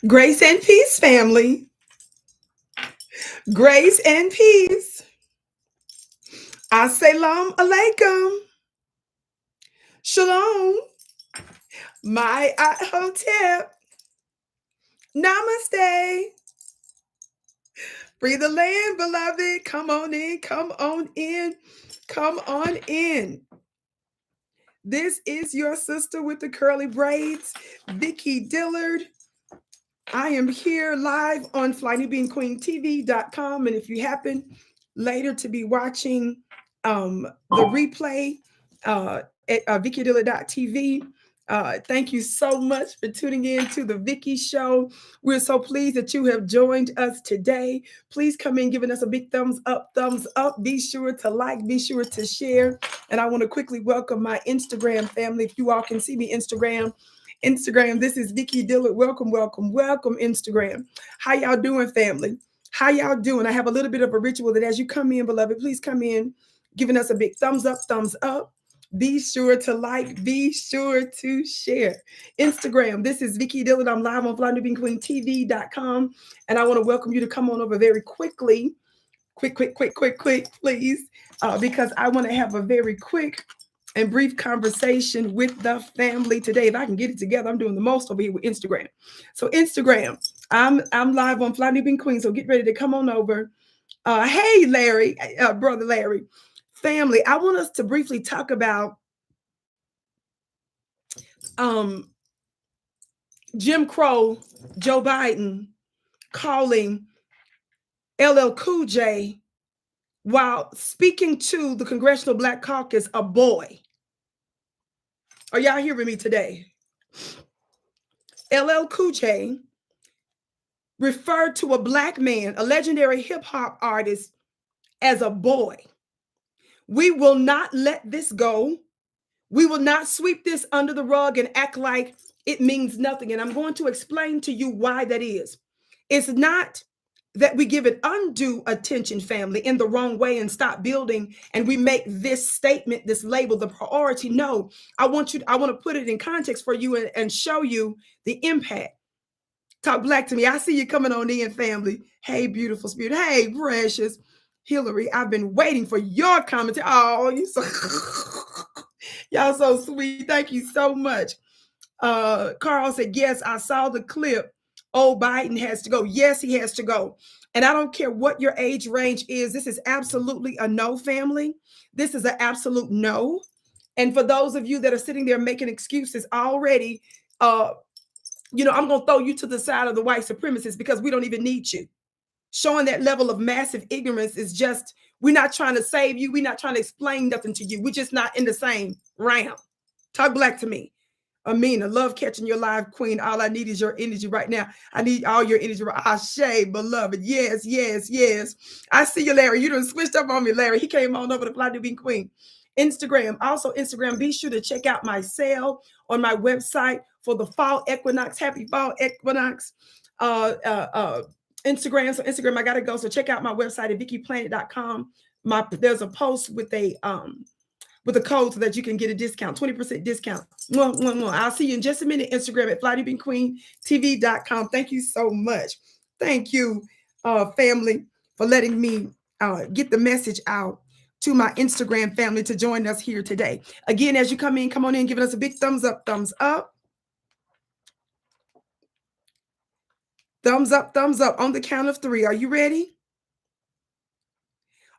Grace and peace, family. Grace and peace. Assalamu alaikum. Shalom. My hotep. Namaste. Free the land, beloved. Come on in. Come on in. Come on in. This is your sister with the curly braids, Vicki Dillard. I am here live on FlyNewBeingQueenTV.com. And if you happen later to be watching the replay at VickiDillard.tv, thank you so much for tuning in to the Vicki Show. We're so pleased that you have joined us today. Please come in giving us a big thumbs up, thumbs up. Be sure to like, be sure to share. And I want to quickly welcome my Instagram family. If you all can see me, Instagram, this is Vicki Dillard. Welcome, welcome, welcome, Instagram. How y'all doing, family? How y'all doing? I have a little bit of a ritual that as you come in, beloved, please come in giving us a big thumbs up, thumbs up. Be sure to like, be sure to share. Instagram, this is Vicki Dillard. I'm live on FlyNewBeingQueenTV.com. And I want to welcome you to come on over very quickly. Quick, please. Because I want to have a very quick and brief conversation with the family today. If I can get it together, I'm doing the most over here with Instagram. So Instagram, I'm live on Fly New Being Queen. So get ready to come on over. Hey, Larry, brother Larry, family. I want us to briefly talk about Jim Crow, Joe Biden calling LL Cool J while speaking to the Congressional Black Caucus a boy. Are y'all hearing me today? LL Cool J referred to a black man, a legendary hip hop artist, as a boy. We will not let this go. We will not sweep this under the rug and act like it means nothing. And I'm going to explain to you why that is. It's not that we give it undue attention, family, in the wrong way and stop building and we make this statement, this label, the priority. No, I want to put it in context for you and show you the impact. Talk black to me. I see you coming on in, family. Hey, beautiful spirit. Hey, precious Hillary. I've been waiting for your commentary. Oh, you so y'all so sweet. Thank you so much. Carl said, yes, I saw the clip. Oh, Biden has to go. Yes, he has to go. And I don't care what your age range is. This is absolutely a no, family. This is an absolute no. And for those of you that are sitting there making excuses already, I'm going to throw you to the side of the white supremacists because we don't even need you. Showing that level of massive ignorance is just, we're not trying to save you. We're not trying to explain nothing to you. We're just not in the same round. Talk black to me. Amina, love catching your live, queen. All I need is your energy right now. I need all your energy. Ashe, beloved. Yes, yes, yes. I see you, Larry. You done switched up on me, Larry. He came on over to Fly to Being Queen. Instagram. Also, Instagram, be sure to check out my sale on my website for the fall equinox. Happy fall equinox. Instagram. So Instagram, I gotta go. So check out my website at VickiPlanet.com. There's a post with a code so that you can get a discount, 20% discount. I'll see you in just a minute. Instagram at FlyNewBeingQueenTV.com. Thank you so much. Thank you, family, for letting me get the message out to my Instagram family to join us here today. Again, as you come on in, giving us a big thumbs up, thumbs up. Thumbs up, thumbs up on the count of 3. Are you ready?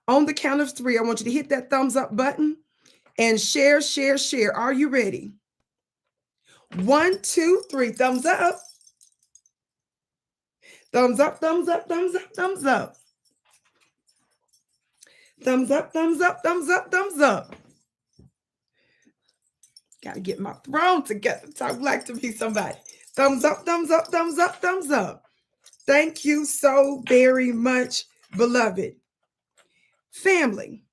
On the count of 3, I want you to hit that thumbs up button and share, share, share. Are you ready? 1, 2, 3. Thumbs up. Thumbs up, thumbs up, thumbs up, thumbs up. Thumbs up, thumbs up, thumbs up, thumbs up. Got to get my throne together. Talk black to me, somebody. Thumbs up, thumbs up, thumbs up, thumbs up. Thank you so very much, beloved. Family,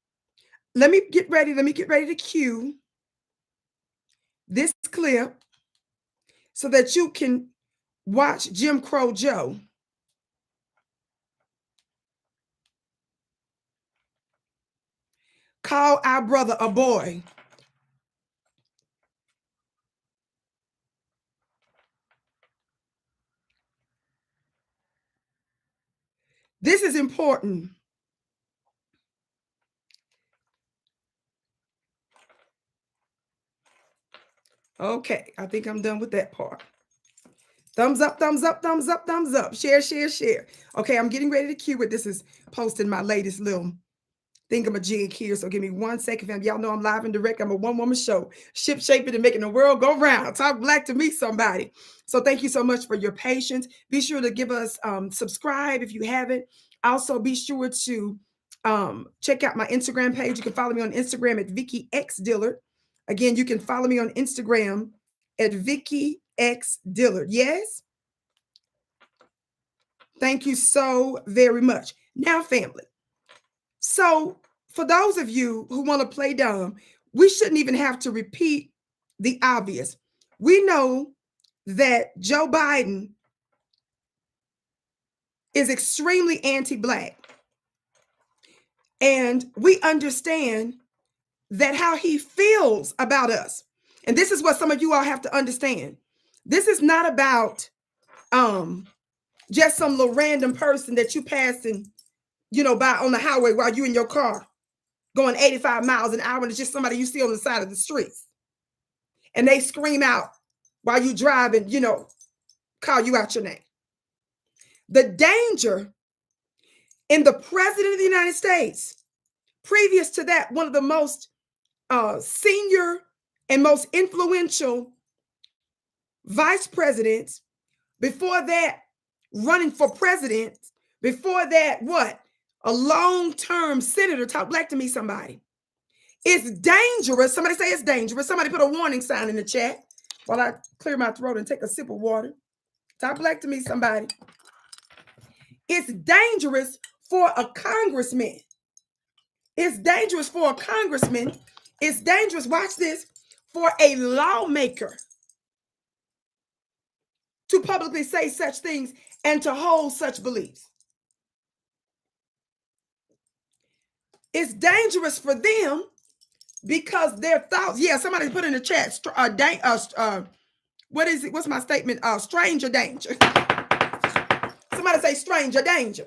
let me get ready to cue this clip so that you can watch Jim Crow Joe call our brother a boy. This is important. Okay, I think I'm done with that part. Thumbs up, thumbs up, thumbs up, thumbs up. Share, share, share. Okay, I'm getting ready to cue it. This is posting my latest little thingamajig here. So give me 1 second, fam. Y'all know I'm live and direct. I'm a one-woman show. Ship shaping and making the world go round. Talk black to me, somebody. So thank you so much for your patience. Be sure to give us subscribe if you haven't. Also, be sure to check out my Instagram page. You can follow me on Instagram at Vicki X Dillard. Again, you can follow me on Instagram at Vicki X Dillard. Yes? Thank you so very much. Now, family. So for those of you who want to play dumb, we shouldn't even have to repeat the obvious. We know that Joe Biden is extremely anti-Black. And we understand that how he feels about us. And this is what some of you all have to understand. This is not about just some little random person that you passing, by on the highway while you in your car going 85 miles an hour, and it's just somebody you see on the side of the streets. And they scream out while you driving, call you out your name. The danger in the president of the United States, previous to that, one of the most senior and most influential vice presidents, before that, running for president, before that, what? A long-term senator. Talk black to me, somebody. It's dangerous. Somebody say it's dangerous. Somebody put a warning sign in the chat while I clear my throat and take a sip of water. Talk black to me, somebody. It's dangerous for a congressman. It's dangerous for a congressman. It's dangerous, watch this, for a lawmaker to publicly say such things and to hold such beliefs. It's dangerous for them because their thoughts, somebody put in the chat, what is it? What's my statement? Stranger danger. Somebody say stranger danger.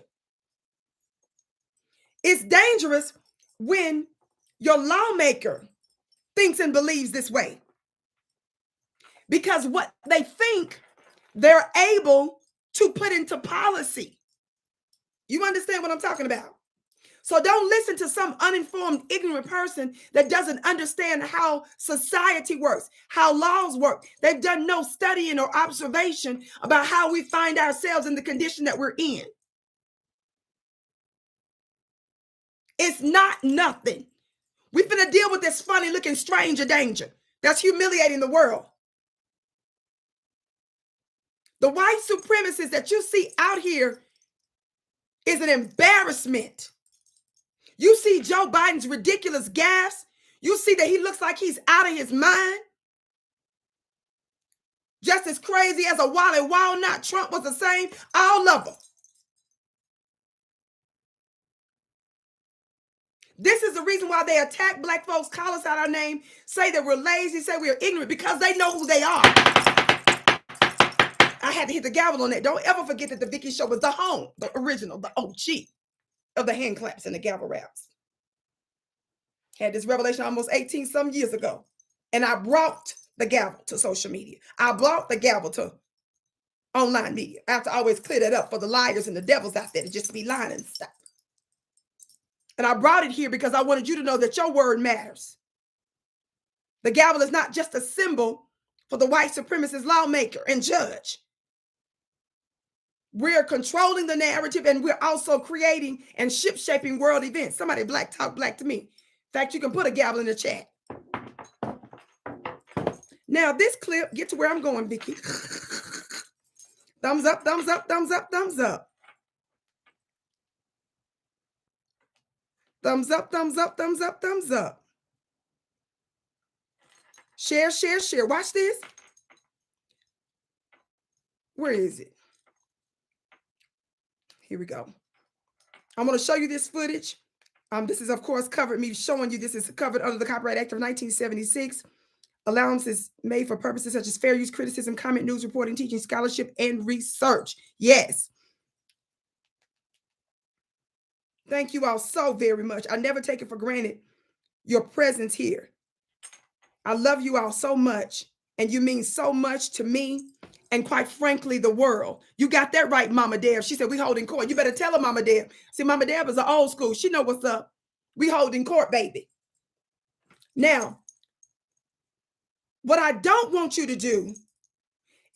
It's dangerous when your lawmaker thinks and believes this way, because what they think they're able to put into policy. You understand what I'm talking about? So don't listen to some uninformed, ignorant person that doesn't understand how society works, how laws work. They've done no studying or observation about how we find ourselves in the condition that we're in. It's not nothing. We're going to deal with this funny looking stranger danger that's humiliating the world. The white supremacists that you see out here is an embarrassment. You see Joe Biden's ridiculous gaffes. You see that he looks like he's out of his mind. Just as crazy as a Wally Walnut. Trump was the same. All of them. This is the reason why they attack black folks, call us out our name, say that we're lazy, say we're ignorant, because they know who they are. I had to hit the gavel on that. Don't ever forget that the Vicki show was the home, the original, the OG of the hand claps and the gavel raps. Had this revelation almost 18 some years ago. And I brought the gavel to social media. I brought the gavel to online media. I have to always clear that up for the liars and the devils out there to just be lying and stuff. And I brought it here because I wanted you to know that your word matters. The gavel is not just a symbol for the white supremacist lawmaker and judge. We're controlling the narrative, and we're also creating and ship-shaping world events. Somebody black talk black to me. In fact, you can put a gavel in the chat. Now, this clip, get to where I'm going, Vicki. Thumbs up, thumbs up, thumbs up, thumbs up. Thumbs up, thumbs up, thumbs up, thumbs up. Share, share, share. Watch this. Where is it? Here we go. I'm going to show you this footage. This is, of course, covered. Me showing you this is covered under the Copyright Act of 1976. Allowances made for purposes such as fair use, criticism, comment, news reporting, teaching, scholarship, and research. Yes. Thank you all so very much. I never take it for granted, your presence here. I love you all so much, and you mean so much to me, and quite frankly, the world. You got that right, Mama Deb. She said we holding court. You better tell her, Mama Deb. See, Mama Deb is an old school. She know what's up. We holding court, baby. Now, what I don't want you to do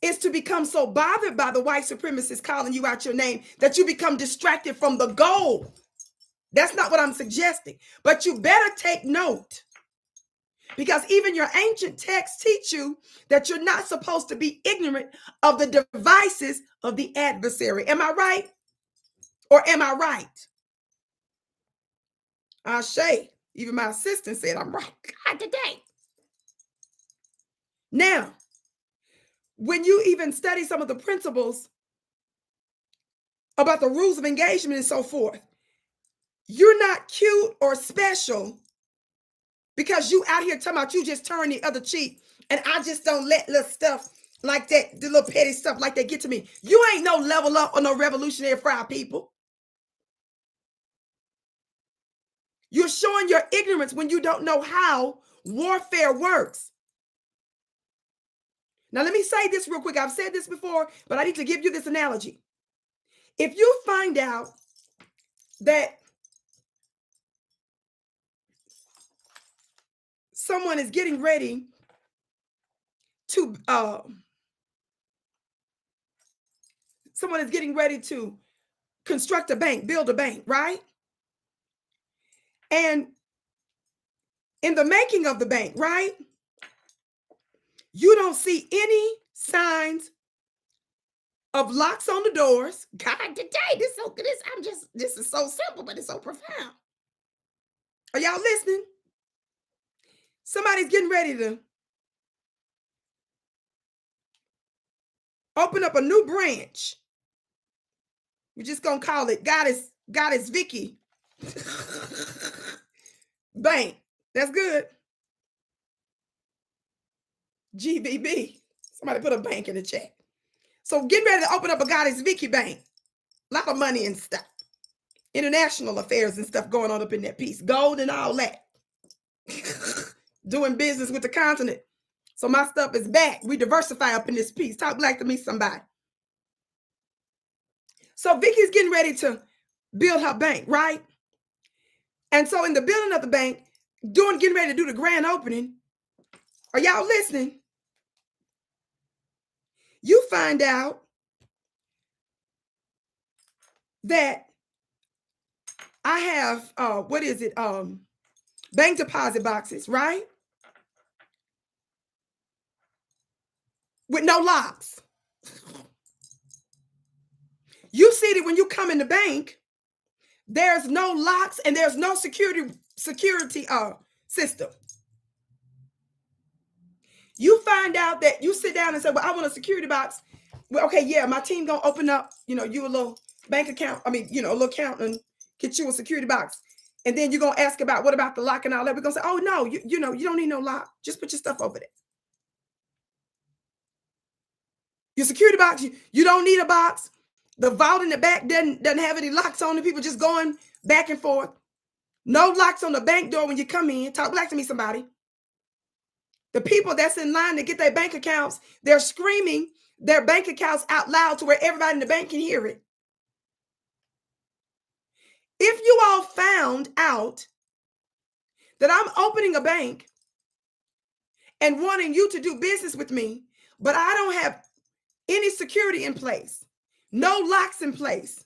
is to become so bothered by the white supremacists calling you out your name that you become distracted from the goal. That's not what I'm suggesting. But you better take note, because even your ancient texts teach you that you're not supposed to be ignorant of the devices of the adversary. Am I right? Or am I right? Ashe. Even my assistant said I'm right. God, today. Now, when you even study some of the principles about the rules of engagement and so forth, you're not cute or special because you out here talking about you just turn the other cheek and I just don't let little stuff like that, the little petty stuff like that get to me. You ain't no level up or no revolutionary fry people. You're showing your ignorance when you don't know how warfare works. Now, let me say this real quick. I've said this before, but I need to give you this analogy. If you find out that someone is getting ready to construct a bank, build a bank, right? And in the making of the bank, right, you don't see any signs of locks on the doors. God, today, this is so simple, but it's so profound. Are y'all listening? Somebody's getting ready to open up a new branch. We're just gonna call it Goddess Vicki Bank. That's good. GBB. Somebody put a bank in the chat. So getting ready to open up a Goddess Vicki Bank. A lot of money and stuff. International affairs and stuff going on up in that piece. Gold and all that. Doing business with the continent. So my stuff is back. We diversify up in this piece. Talk black to me, somebody. So Vicki's getting ready to build her bank, right? And so in the building of the bank, getting ready to do the grand opening, are y'all listening? You find out that I have, bank deposit boxes, right? With no locks. You see that when you come in the bank, there's no locks and there's no security system. You find out that you sit down and say, well, I want a security box. Well, okay, yeah, my team gonna open up, you a little bank account. A little account and get you a security box. And then you're gonna ask about what about the lock and all that. We're gonna say, oh no, you don't need no lock. Just put your stuff over there. Your security box, you don't need a box. The vault in the back doesn't have any locks on it. People just going back and forth. No locks on the bank door when you come in. Talk black to me, somebody. The people that's in line to get their bank accounts, they're screaming their bank accounts out loud to where everybody in the bank can hear it. If you all found out that I'm opening a bank and wanting you to do business with me, but I don't have any security in place, no locks in place,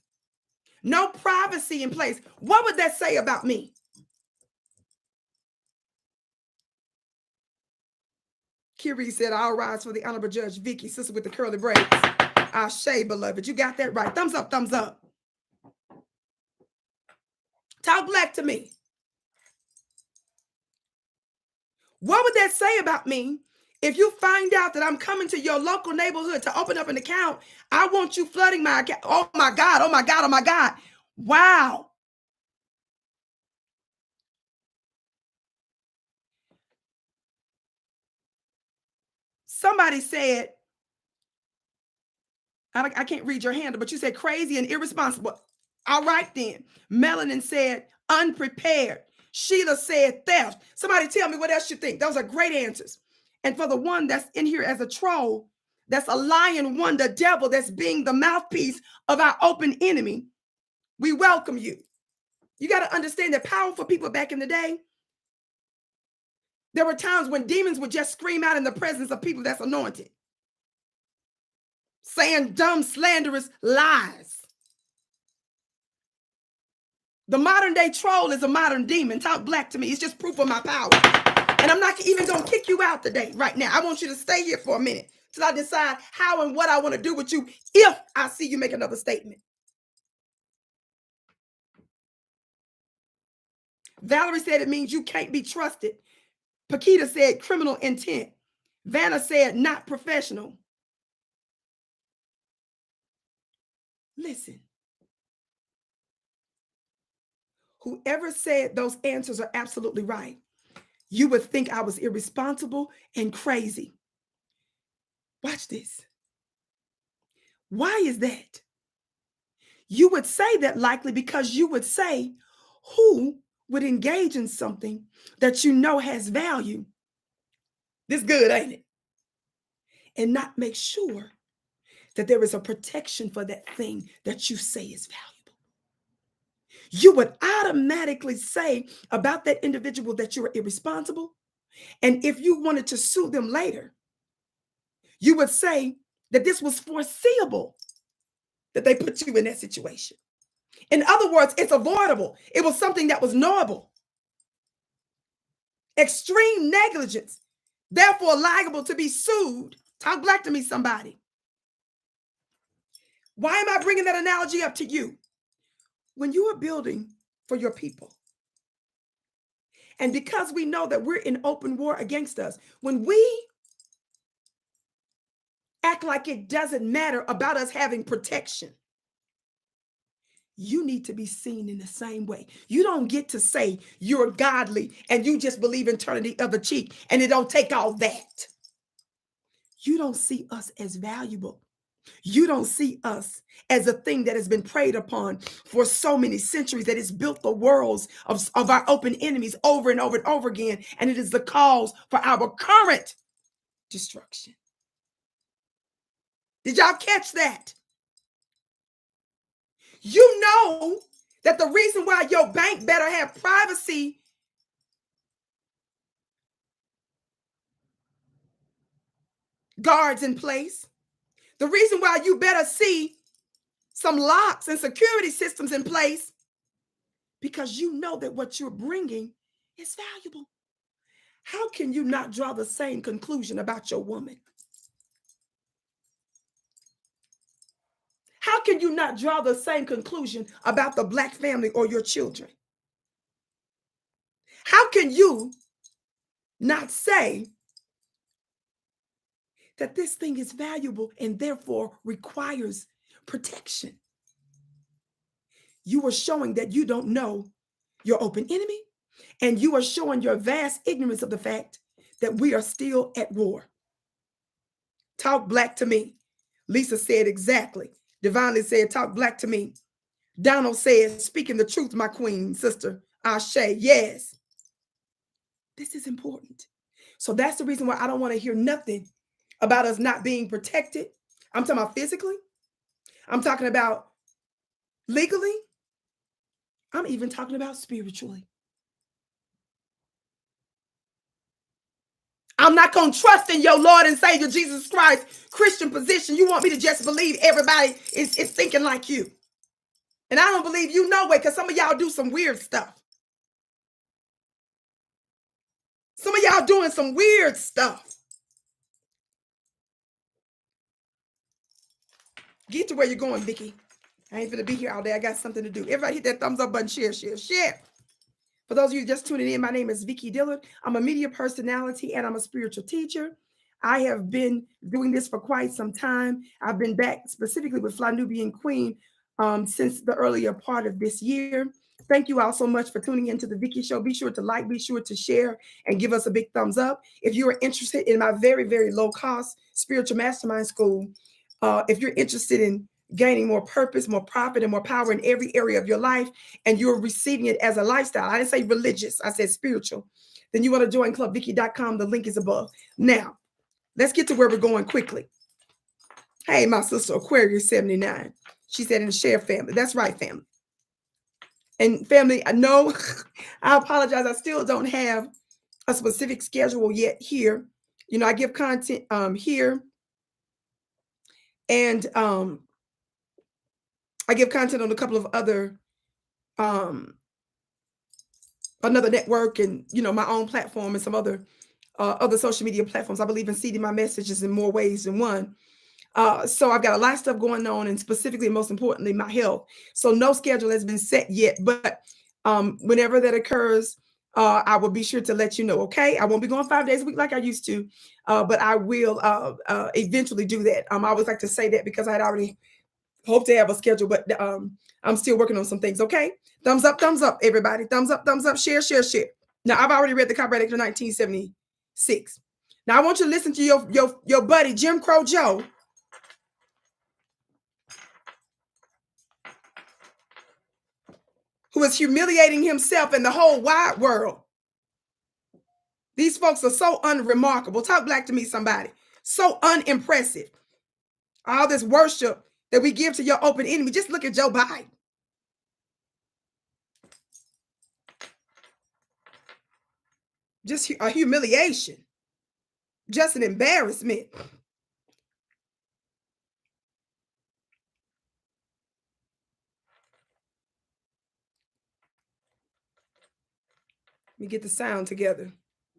no privacy in place, what would that say about me? Kiri said, I'll rise for the Honorable Judge Vicki, sister with the curly braids. Ashe, beloved. You got that right. Thumbs up, thumbs up. Talk black to me. What would that say about me if you find out that I'm coming to your local neighborhood to open up an account? I want you flooding my account. Oh my God, oh my God, oh my God. Wow. Somebody said, I can't read your handle, but you said crazy and irresponsible. All right then. Melanin said unprepared. Sheila said theft. Somebody tell me what else you think. Those are great answers. And for the one that's in here as a troll, that's a lying one, the devil that's being the mouthpiece of our open enemy, we welcome you. You got to understand that powerful people back in the day, there were times when demons would just scream out in the presence of people that's anointed, saying dumb, slanderous lies. The modern day troll is a modern demon. Talk black to me. It's just proof of my power. And I'm not even going to kick you out today, right now. I want you to stay here for a minute till I decide how and what I want to do with you if I see you make another statement. Valerie said it means you can't be trusted. Paquita said criminal intent. Vanna said not professional. Listen. Whoever said those answers are absolutely right, you would think I was irresponsible and crazy. Watch this. Why is that? You would say that likely because you would say, who would engage in something that you know has value? This good, ain't it? And not make sure that there is a protection for that thing that you say is valuable. You would automatically say about that individual that you're irresponsible. And if you wanted to sue them later, you would say that this was foreseeable that they put you in that situation. In other words, it's avoidable. It was something that was knowable. Extreme negligence, therefore liable to be sued. Talk black to me, somebody. Why am I bringing that analogy up to you? When you are building for your people, and because we know that we're in open war against us, when we act like it doesn't matter about us having protection, you need to be seen in the same way. You don't get to say you're godly and you just believe in turning the other cheek and it don't take all that. You don't see us as valuable. You don't see us as a thing that has been preyed upon for so many centuries, that it's built the worlds of our open enemies over and over and over again. And it is the cause for our current destruction. Did y'all catch that? You know that the reason why your bank better have privacy guards in place, the reason why you better see some locks and security systems in place, because you know that what you're bringing is valuable. How can you not draw the same conclusion about your woman? How can you not draw the same conclusion about the black family or your children? How can you not say that this thing is valuable and therefore requires protection? You are showing that you don't know your open enemy, and you are showing your vast ignorance of the fact that we are still at war. Talk black to me. Lisa said exactly. Divinely said, talk black to me. Donald said, speaking the truth, my queen, sister. Ashe, yes. This is important. So that's the reason why I don't want to hear nothing about us not being protected. I'm talking about physically. I'm talking about legally. I'm even talking about spiritually. I'm not going to trust in your Lord and Savior Jesus Christ Christian position. You want me to just believe everybody is thinking like you. And I don't believe you no way, because some of y'all do some weird stuff. Some of y'all doing some weird stuff. Get to where you're going, Vicki. I ain't gonna be here all day. I got something to do. Everybody hit that thumbs up button, share, share, share. For those of you just tuning in, my name is Vicki Dillard. I'm a media personality and I'm a spiritual teacher. I have been doing this for quite some time. I've been back specifically with Fly Nubian Queen since the earlier part of this year. Thank you all so much for tuning into the Vicki Show. Be sure to like, be sure to share, and give us a big thumbs up. If you are interested in my very, very low cost spiritual mastermind school, if you're interested in gaining more purpose, more profit, and more power in every area of your life, and you're receiving it as a lifestyle. I didn't say religious, I said spiritual. Then you want to join clubvicki.com. The link is above. Now, let's get to where we're going quickly. Hey, my sister Aquarius 79. She said in the share family. That's right, family. And family, I know, I apologize. I still don't have a specific schedule yet here. You know, I give content here. And I give content on a couple of other another network, and you know, my own platform, and some other social media platforms. I believe in seeding my messages in more ways than one. So I've got a lot of stuff going on, and specifically, most importantly, my health. So no schedule has been set yet, but whenever that occurs, I will be sure to let you know. Okay, I won't be going 5 days a week like I used to, but I will eventually do that. I always like to say that because I had already hoped to have a schedule, but I'm still working on some things. Okay, thumbs up, everybody. Thumbs up, share, share, share. Now I've already read the Copyright Act of 1976. Now I want you to listen to your buddy Jim Crow Joe, who is humiliating himself in the whole wide world. These folks are so unremarkable. Talk black to me, somebody. So unimpressive. All this worship that we give to your open enemy. Just look at Joe Biden. Just a humiliation. Just an embarrassment. Let me get the sound together.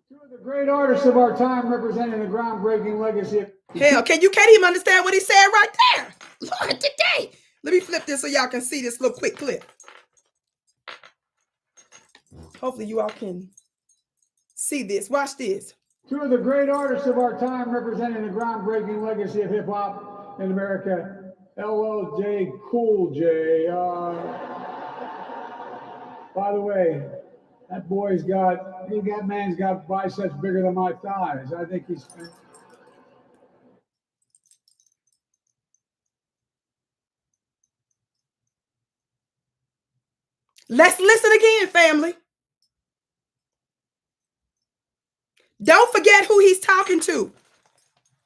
Two of the great artists of our time representing the groundbreaking legacy. Hell, can't even understand what he said right there? Lord, today. Let me flip this so y'all can see this little quick clip. Hopefully you all can see this. Watch this. Two of the great artists of our time representing the groundbreaking legacy of hip hop in America. LL Cool J. By the way, that man's got biceps bigger than my thighs. I think he's. Let's listen again, family. Don't forget who he's talking to.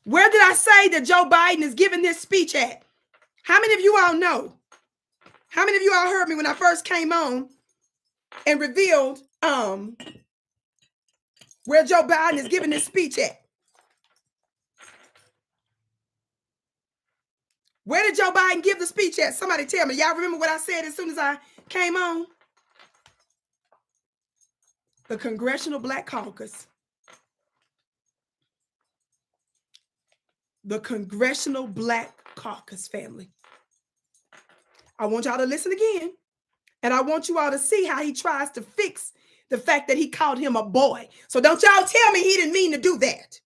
Where did I say that Joe Biden is giving this speech at? How many of you all know? How many of you all heard me when I first came on and revealed where Joe Biden is giving this speech at? Where did Joe Biden give the speech at? Somebody tell me. Y'all remember what I said as soon as I came on? The Congressional Black Caucus. The Congressional Black Caucus, family. I want y'all to listen again. And I want you all to see how he tries to fix the fact that he called him a boy. So don't y'all tell me he didn't mean to do that.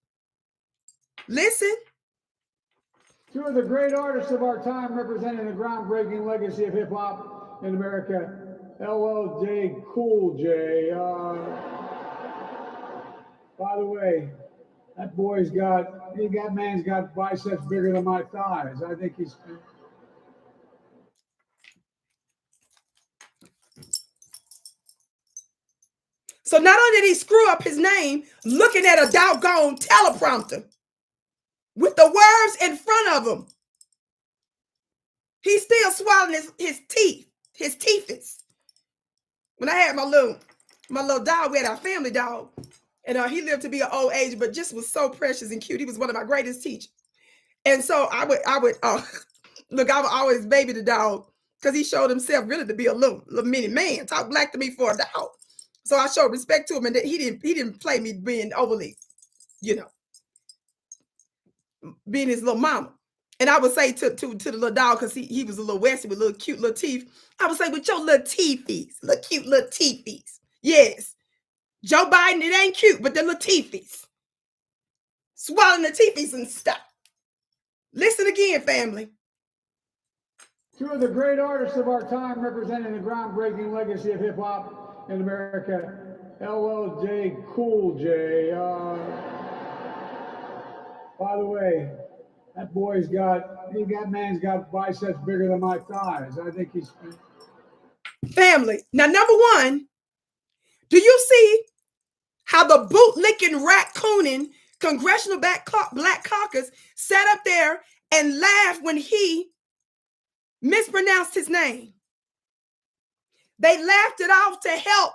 Listen. Two of the great artists of our time representing the groundbreaking legacy of hip hop in America. LL Cool J. By the way, that man's got biceps bigger than my thighs. I think he's. So not only did he screw up his name, looking at a doggone teleprompter with the words in front of him, he's still swallowing his teeth, his teeths. When I had my little dog, we had our family dog, and he lived to be an old age, but just was so precious and cute. He was one of my greatest teachers. And so I would look, I would always baby the dog because he showed himself really to be a little mini man. Talk black to me for a dog. So I showed respect to him, and that he didn't play me being overly, being his little mama. And I would say to the little dog, because he was a little westy with little cute little teeth, I would say, with your little teethies, little cute little teethies. Yes. Joe Biden, it ain't cute, but the little teethies. Swallowing the teethies and stuff. Listen again, family. Two of the great artists of our time representing the groundbreaking legacy of hip hop in America. LL Cool J. By the way, That man's got biceps bigger than my thighs. I think he's... Family. Now, number one, do you see how the bootlicking, raccooning Congressional Black Caucus sat up there and laughed when he mispronounced his name? They laughed it off to help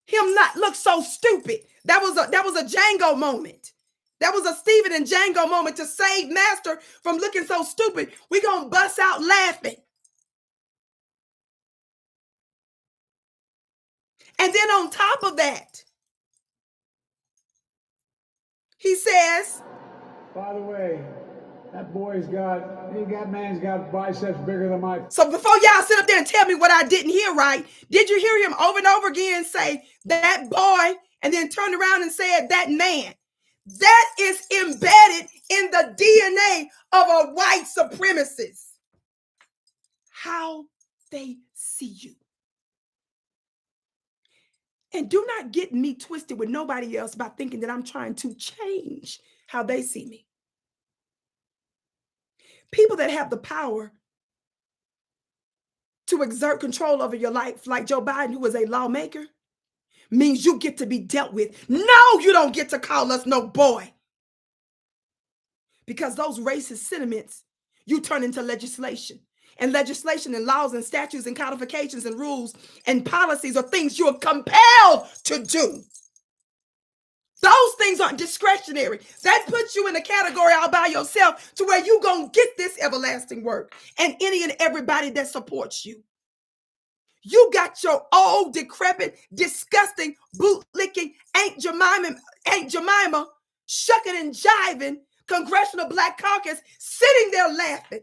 him not look so stupid. That was a Django moment. That was a Stephen and Django moment to save Master from looking so stupid. We're going to bust out laughing. And then on top of that, he says, by the way, that man's got biceps bigger than my... So before y'all sit up there and tell me what I didn't hear right, did you hear him over and over again say that boy and then turned around and said that man? That is embedded in the DNA of a white supremacist. How they see you. And do not get me twisted with nobody else by thinking that I'm trying to change how they see me. People that have the power to exert control over your life, like Joe Biden, who is a lawmaker, means you get to be dealt with. No, you don't get to call us no boy. Because those racist sentiments, you turn into legislation. And legislation and laws and statutes and codifications and rules and policies are things you are compelled to do. Those things aren't discretionary. That puts you in a category all by yourself to where you're going to get this everlasting work and any and everybody that supports you. You got your old, decrepit, disgusting, bootlicking, Aunt Jemima, shucking and jiving Congressional Black Caucus sitting there laughing.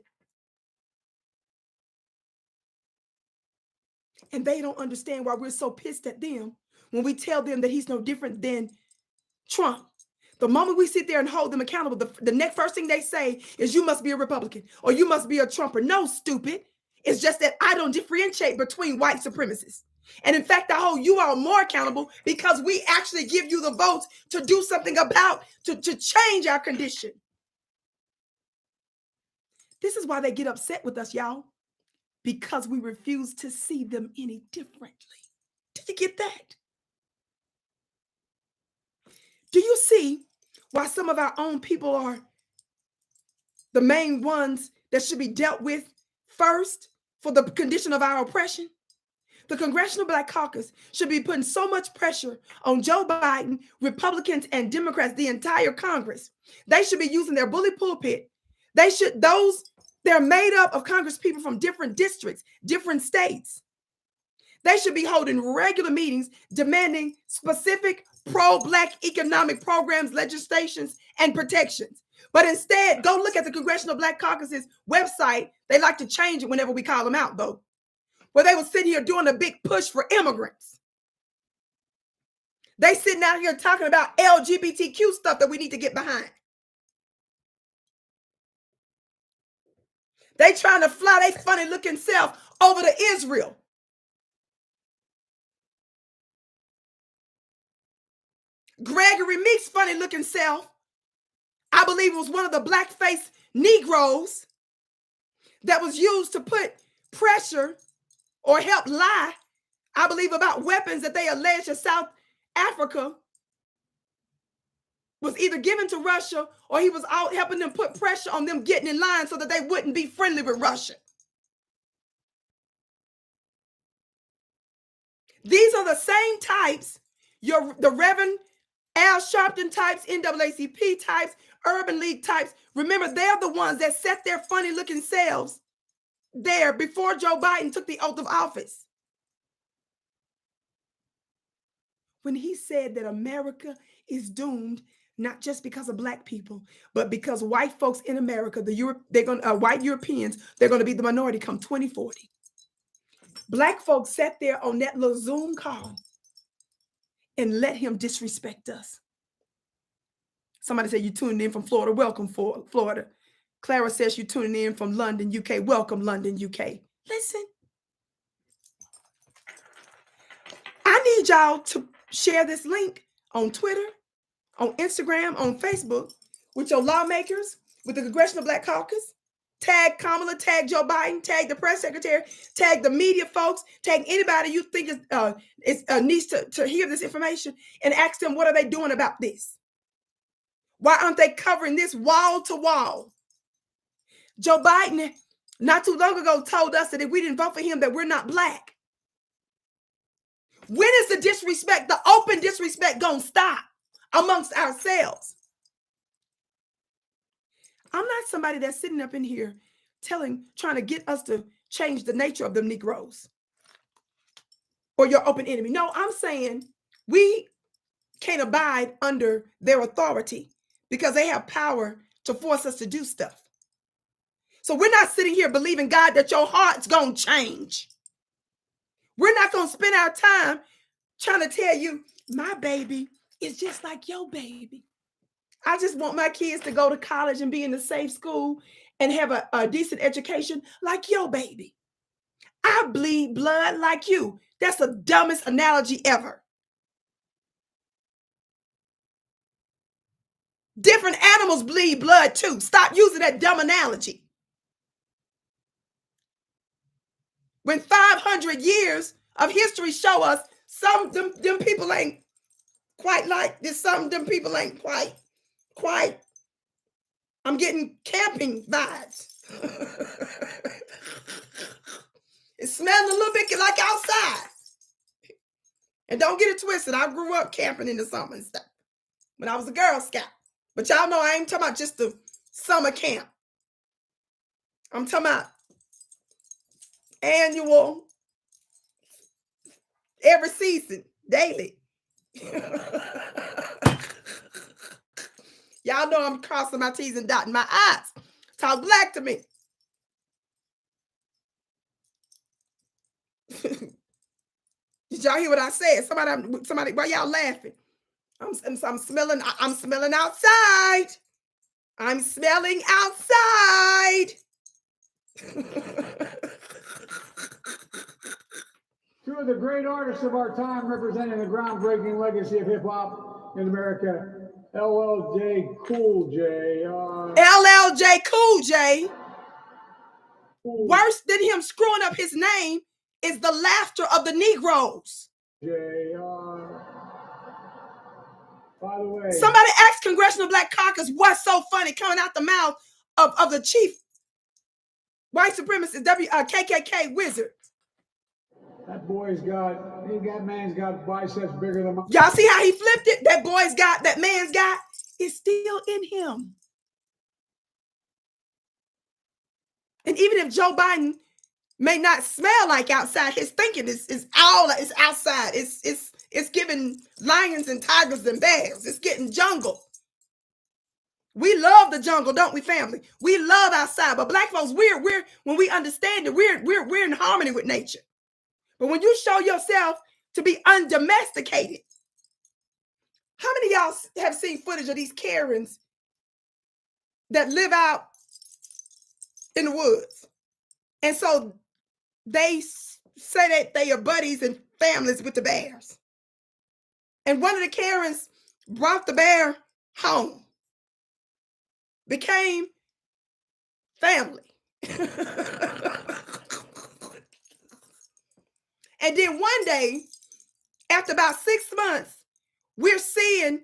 And they don't understand why we're so pissed at them when we tell them that he's no different than Trump. The moment we sit there and hold them accountable, the next first thing they say is you must be a Republican or you must be a Trumper. No, stupid. It's just that I don't differentiate between white supremacists. And in fact, I hold you all more accountable because we actually give you the votes to do something about, to change our condition. This is why they get upset with us, y'all. Because we refuse to see them any differently. Did you get that? Do you see why some of our own people are the main ones that should be dealt with first for the condition of our oppression? The Congressional Black Caucus should be putting so much pressure on Joe Biden, Republicans, and Democrats, the entire Congress. They should be using their bully pulpit. They're made up of Congress people from different districts, different states. They should be holding regular meetings demanding specific pro-Black economic programs, legislations, and protections. But instead, go look at the Congressional Black Caucus's website. They like to change it whenever we call them out, though, where they were sitting here doing a big push for immigrants. They sitting out here talking about LGBTQ stuff that we need to get behind. They trying to fly their funny looking self over to Israel. Gregory Meek's funny looking self, I believe, was one of the blackface Negroes that was used to put pressure or help lie, I believe, about weapons that they alleged that South Africa was either given to Russia or he was out helping them put pressure on them getting in line so that they wouldn't be friendly with Russia. These are the same types, the Reverend Al Sharpton types, NAACP types, Urban League types. Remember, they're the ones that set their funny looking selves there before Joe Biden took the oath of office. When he said that America is doomed, not just because of Black people, but because white folks in America, white Europeans, they're going to be the minority come 2040. Black folks sat there on that little Zoom call and let him disrespect us. Somebody said you tuned in from Florida. Welcome, Florida. Clara says you're tuning in from London, UK. Welcome, London, UK. Listen, I need y'all to share this link on Twitter, on Instagram, on Facebook with your lawmakers, with the Congressional Black Caucus. Tag Kamala, tag Joe Biden, tag the press secretary, tag the media folks, tag anybody you think needs to hear this information, and ask them, what are they doing about this? Why aren't they covering this wall to wall? Joe Biden, not too long ago, told us that if we didn't vote for him, that we're not black. When is the disrespect, the open disrespect, gonna stop amongst ourselves? I'm not somebody that's sitting up in here trying to get us to change the nature of them Negroes or your open enemy. No, I'm saying we can't abide under their authority because they have power to force us to do stuff. So we're not sitting here believing, God, that your heart's going to change. We're not going to spend our time trying to tell you, my baby is just like your baby. I just want my kids to go to college and be in a safe school and have a decent education like your baby. I bleed blood like you. That's the dumbest analogy ever. Different animals bleed blood too. Stop using that dumb analogy. When 500 years of history show us some them people ain't quite like this, some of them people ain't quite. I'm getting camping vibes. It's smelling a little bit like outside. And don't get it twisted. I grew up camping in the summer and stuff when I was a Girl Scout. But y'all know I ain't talking about just the summer camp. I'm talking about annual, every season, daily. Y'all know I'm crossing my T's and dotting my I's. Talk black to me. Did y'all hear what I said? Somebody, why y'all laughing? I'm smelling outside. I'm smelling outside. Two of the great artists of our time representing the groundbreaking legacy of hip hop in America, LL Cool J. LL Cool J. Worse than him screwing up his name is the laughter of the Negroes. By the way, somebody asked Congressional Black Caucus what's so funny coming out the mouth of the chief white supremacist KKK wizard. That man's got biceps bigger than my. Y'all see how he flipped it? That man's got is still in him. And even if Joe Biden may not smell like outside, his thinking is outside. It's giving lions and tigers and bears. It's getting jungle. We love the jungle, don't we, family? We love outside, but black folks, we're when we understand it, we're in harmony with nature. But when you show yourself to be undomesticated, how many of y'all have seen footage of these Karens that live out in the woods? And so they say that they are buddies and families with the bears. And one of the Karens brought the bear home, became family. And then one day, after about 6 months, we're seeing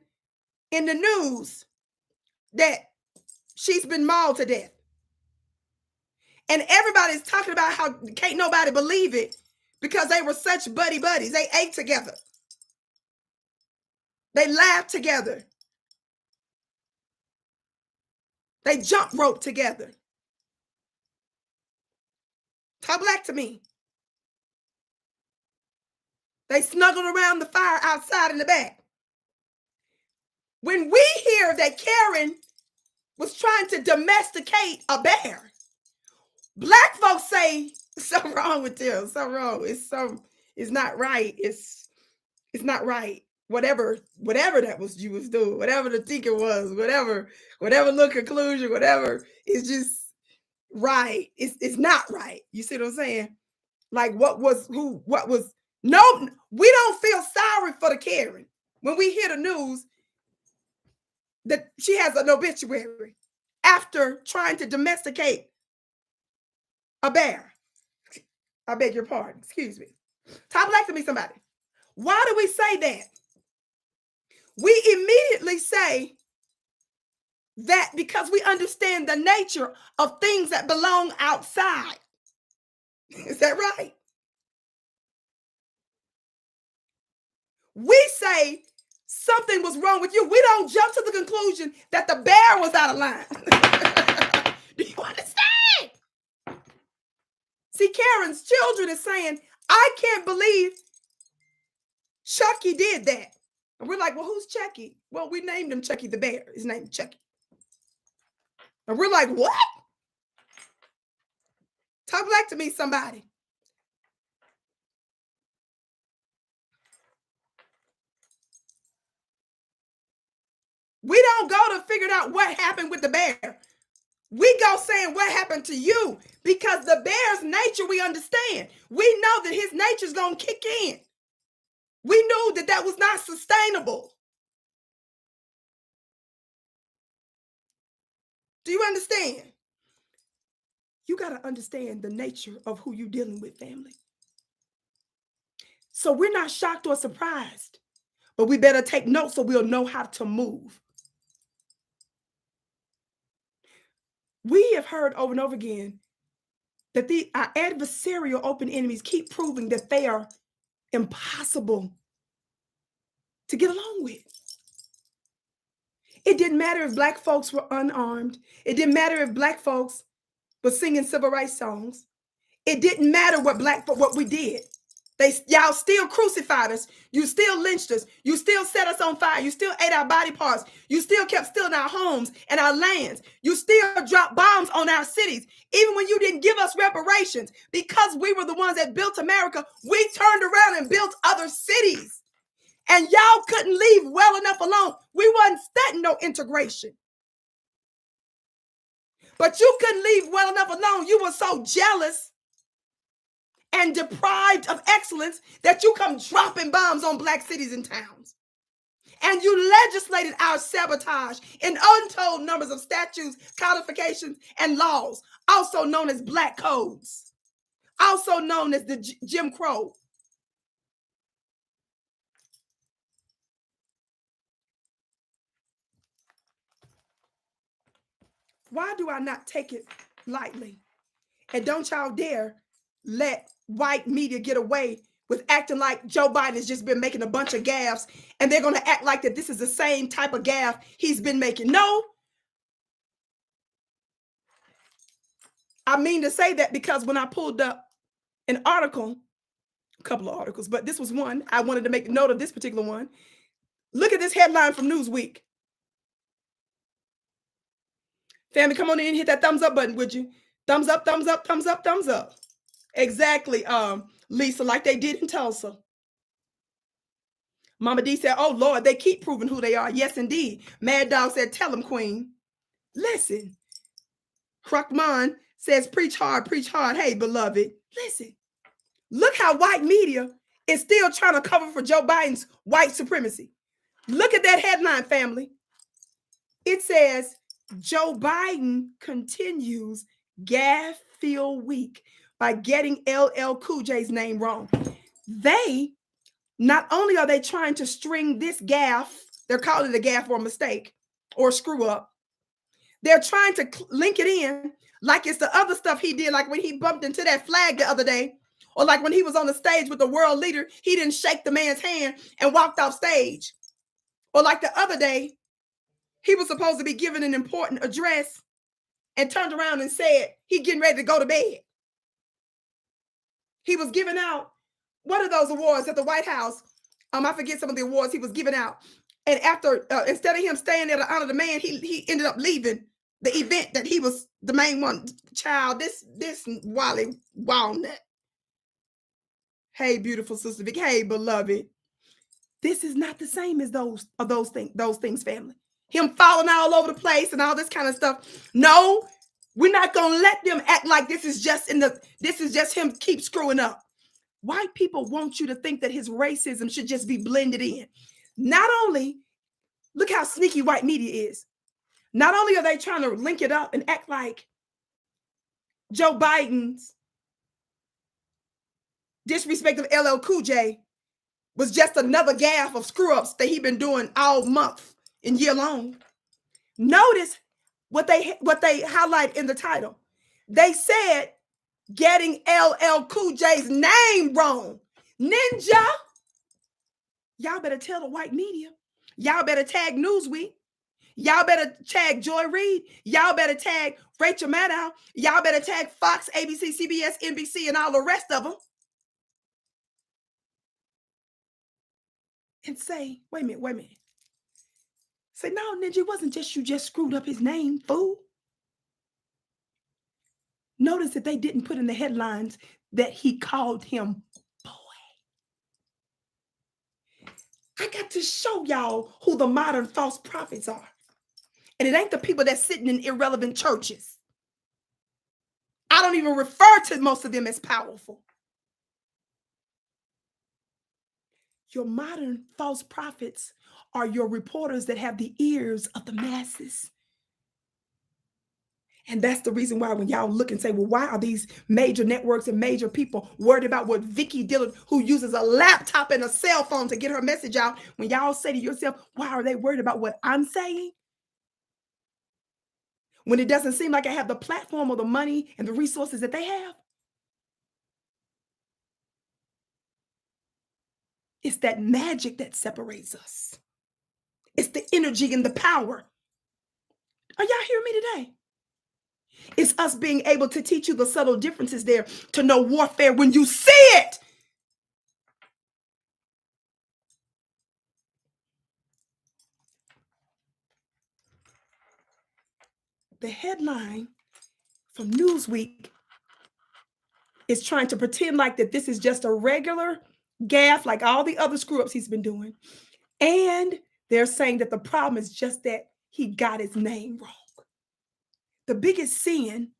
in the news that she's been mauled to death. And everybody's talking about how can't nobody believe it because they were such buddies. They ate together. They laughed together. They jump rope together. Talk black to me. They snuggled around the fire outside in the back. When we hear that Karen was trying to domesticate a bear, black folks say something wrong with them. Something wrong. It's not right. It's not right. Whatever that was you was doing, whatever the thinking was, whatever little conclusion, whatever, it's just right. It's not right. You see what I'm saying? Like no, we don't feel sorry for the Karen when we hear the news that she has an obituary. after trying to domesticate a bear. I beg your pardon. Excuse me. Talk back to me, somebody. Why do we say that? We immediately say that because we understand the nature of things that belong outside. Is that right? We say something was wrong with you. We don't jump to the conclusion that the bear was out of line. Do you understand? See, Karen's children is saying, I can't believe Chucky did that. And we're like, well, who's Chucky? Well, we named him Chucky the bear. His name is Chucky. And we're like, what? Talk back to me, somebody. We don't go to figure out what happened with the bear. We go saying what happened to you, because the bear's nature we understand. We know that his nature's going to kick in. We knew that that was not sustainable. Do you understand? You got to understand the nature of who you're dealing with, family. So we're not shocked or surprised, but we better take notes so we'll know how to move. We have heard over and over again that our adversarial open enemies keep proving that they are impossible to get along with. It didn't matter if Black folks were unarmed. It didn't matter if Black folks were singing civil rights songs. It didn't matter what we did. Y'all still crucified us. You still lynched us. You still set us on fire. You still ate our body parts. You still kept stealing our homes and our lands. You still dropped bombs on our cities. Even when you didn't give us reparations, because we were the ones that built America, we turned around and built other cities. And y'all couldn't leave well enough alone. We wasn't studying no integration. But you couldn't leave well enough alone. You were so jealous and deprived of excellence that you come dropping bombs on Black cities and towns. And you legislated our sabotage in untold numbers of statutes, codifications, and laws, also known as Black codes, also known as the Jim Crow. Why do I not take it lightly? And don't y'all dare let white media get away with acting like Joe Biden has just been making a bunch of gaffes, and they're going to act like that this is the same type of gaffe he's been making. No. I mean to say that because when I pulled up an article, a couple of articles, but this was one, I wanted to make note of this particular one. Look at this headline from Newsweek. Family, come on in and hit that thumbs up button, would you? Thumbs up, thumbs up, thumbs up, thumbs up. Exactly, Lisa, like they did in Tulsa. Mama D said, oh, Lord, they keep proving who they are. Yes, indeed. Mad Dog said, tell them, Queen. Listen. Krukman says, preach hard, preach hard. Hey, beloved, listen. Look how white media is still trying to cover for Joe Biden's white supremacy. Look at that headline, family. It says, Joe Biden continues gaffe-filled week by getting LL Cool J's name wrong. Not only are they trying to string this gaffe, they're calling it a gaffe or a mistake or a screw up. They're trying to link it in like it's the other stuff he did, like when he bumped into that flag the other day, or like when he was on the stage with the world leader, he didn't shake the man's hand and walked off stage. Or like the other day, he was supposed to be giving an important address and turned around and said he getting ready to go to bed. He was giving out, what are those awards at the White House? I forget some of the awards he was giving out. And after, instead of him staying there to honor the man, he ended up leaving the event that he was the main one. Child, this Wally Walnut. Hey, beautiful sister Vicki. Hey, beloved. This is not the same as those things, family. Him falling all over the place and all this kind of stuff. No, we're not gonna let them act like this is just him keep screwing up. White people want you to think that his racism should just be blended in. Not only, look how sneaky white media is. Not only are they trying to link it up and act like Joe Biden's disrespect of LL Cool J was just another gaffe of screw-ups that he's been doing all month and year long. Notice what they highlight in the title. They said getting LL Cool J's name wrong. Ninja, y'all better tell the white media. Y'all better tag Newsweek. Y'all better tag Joy Reid. Y'all better tag Rachel Maddow. Y'all better tag Fox, ABC, CBS, NBC, and all the rest of them. And say, wait a minute. Say, no, Ninja, it wasn't just you just screwed up his name, fool. Notice that they didn't put in the headlines that he called him boy. I got to show y'all who the modern false prophets are. And it ain't the people that's sitting in irrelevant churches. I don't even refer to most of them as powerful. Your modern false prophets are your reporters that have the ears of the masses. And that's the reason why when y'all look and say, well, why are these major networks and major people worried about what Vicki Dillard, who uses a laptop and a cell phone to get her message out, when y'all say to yourself, why are they worried about what I'm saying? When it doesn't seem like I have the platform or the money and the resources that they have. It's that magic that separates us. It's the energy and the power. Are y'all hearing me today? It's us being able to teach you the subtle differences there, to know warfare when you see it. The headline from Newsweek is trying to pretend like that this is just a regular gaffe like all the other screw-ups he's been doing. And they're saying that the problem is just that he got his name wrong. The biggest sin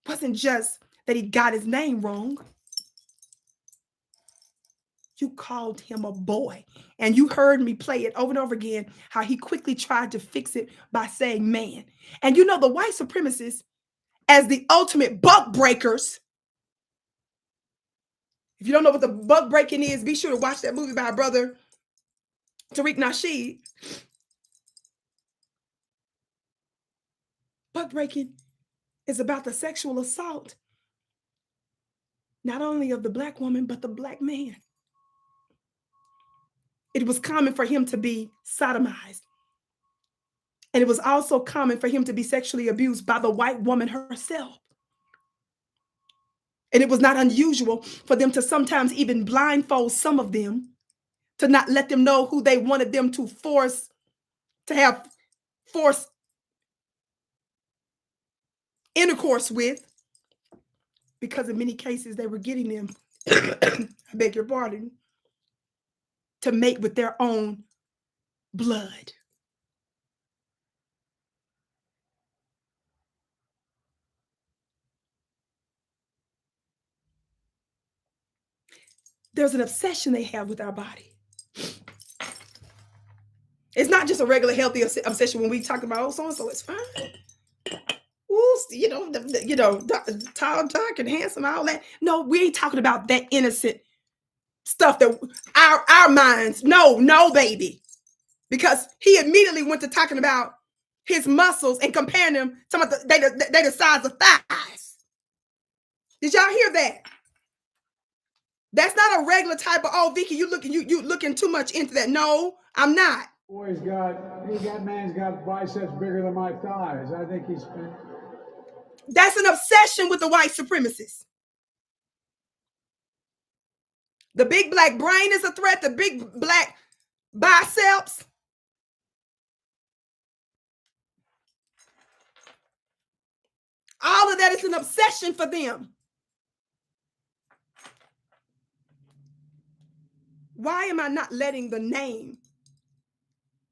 wasn't just that he got his name wrong. You called him a boy. And you heard me play it over and over again, how he quickly tried to fix it by saying man. And you know, the white supremacists, as the ultimate buck breakers. If you don't know what the buck breaking is, be sure to watch that movie by our brother, Tariq Nasheed. Buck breaking is about the sexual assault, not only of the black woman, but the black man. It was common for him to be sodomized. And it was also common for him to be sexually abused by the white woman herself. And it was not unusual for them to sometimes even blindfold some of them to not let them know who they wanted them to have forced intercourse with, because in many cases they were getting them, I beg your pardon, to mate with their own blood. There's an obsession they have with our body. It's not just a regular healthy obsession when we talk about, oh, so-and-so is fine. Ooh, tall, dark, and handsome, all that. No, we ain't talking about that innocent stuff that our minds, no, baby. Because he immediately went to talking about his muscles and comparing them to they the size of thighs. Did y'all hear that? That's not a regular type of, oh, Vicki, you looking too much into that. No, I'm not. Boy's man's got biceps bigger than my thighs. I think he's. That's an obsession with the white supremacists. The big black brain is a threat. The big black biceps. All of that is an obsession for them. Why am I not letting the name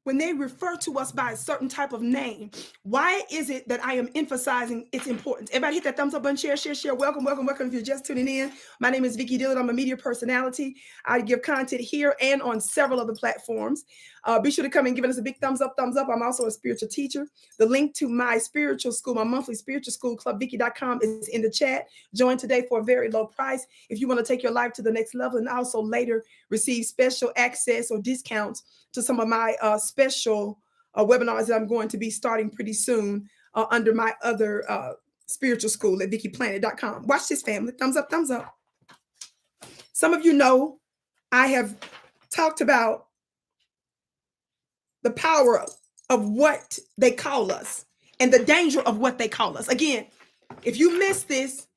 when they refer to us by a certain type of name, why is it that I am emphasizing its importance? Everybody hit that thumbs up button, share. Welcome, welcome, welcome. If you're just tuning in, my name is Vicki Dillard. I'm a media personality. I give content here and on several other platforms. Be sure to come and give us a big thumbs up, thumbs up. I'm also a spiritual teacher. The link to my spiritual school, my monthly spiritual school, clubvicki.com, is in the chat. Join today for a very low price if you want to take your life to the next level and also later receive special access or discounts to some of my special webinars that I'm going to be starting pretty soon under my other spiritual school at vickiplanet.com. Watch this, family. Thumbs up, thumbs up. Some of you know I have talked about the power of what they call us and the danger of what they call us. Again, if you miss this,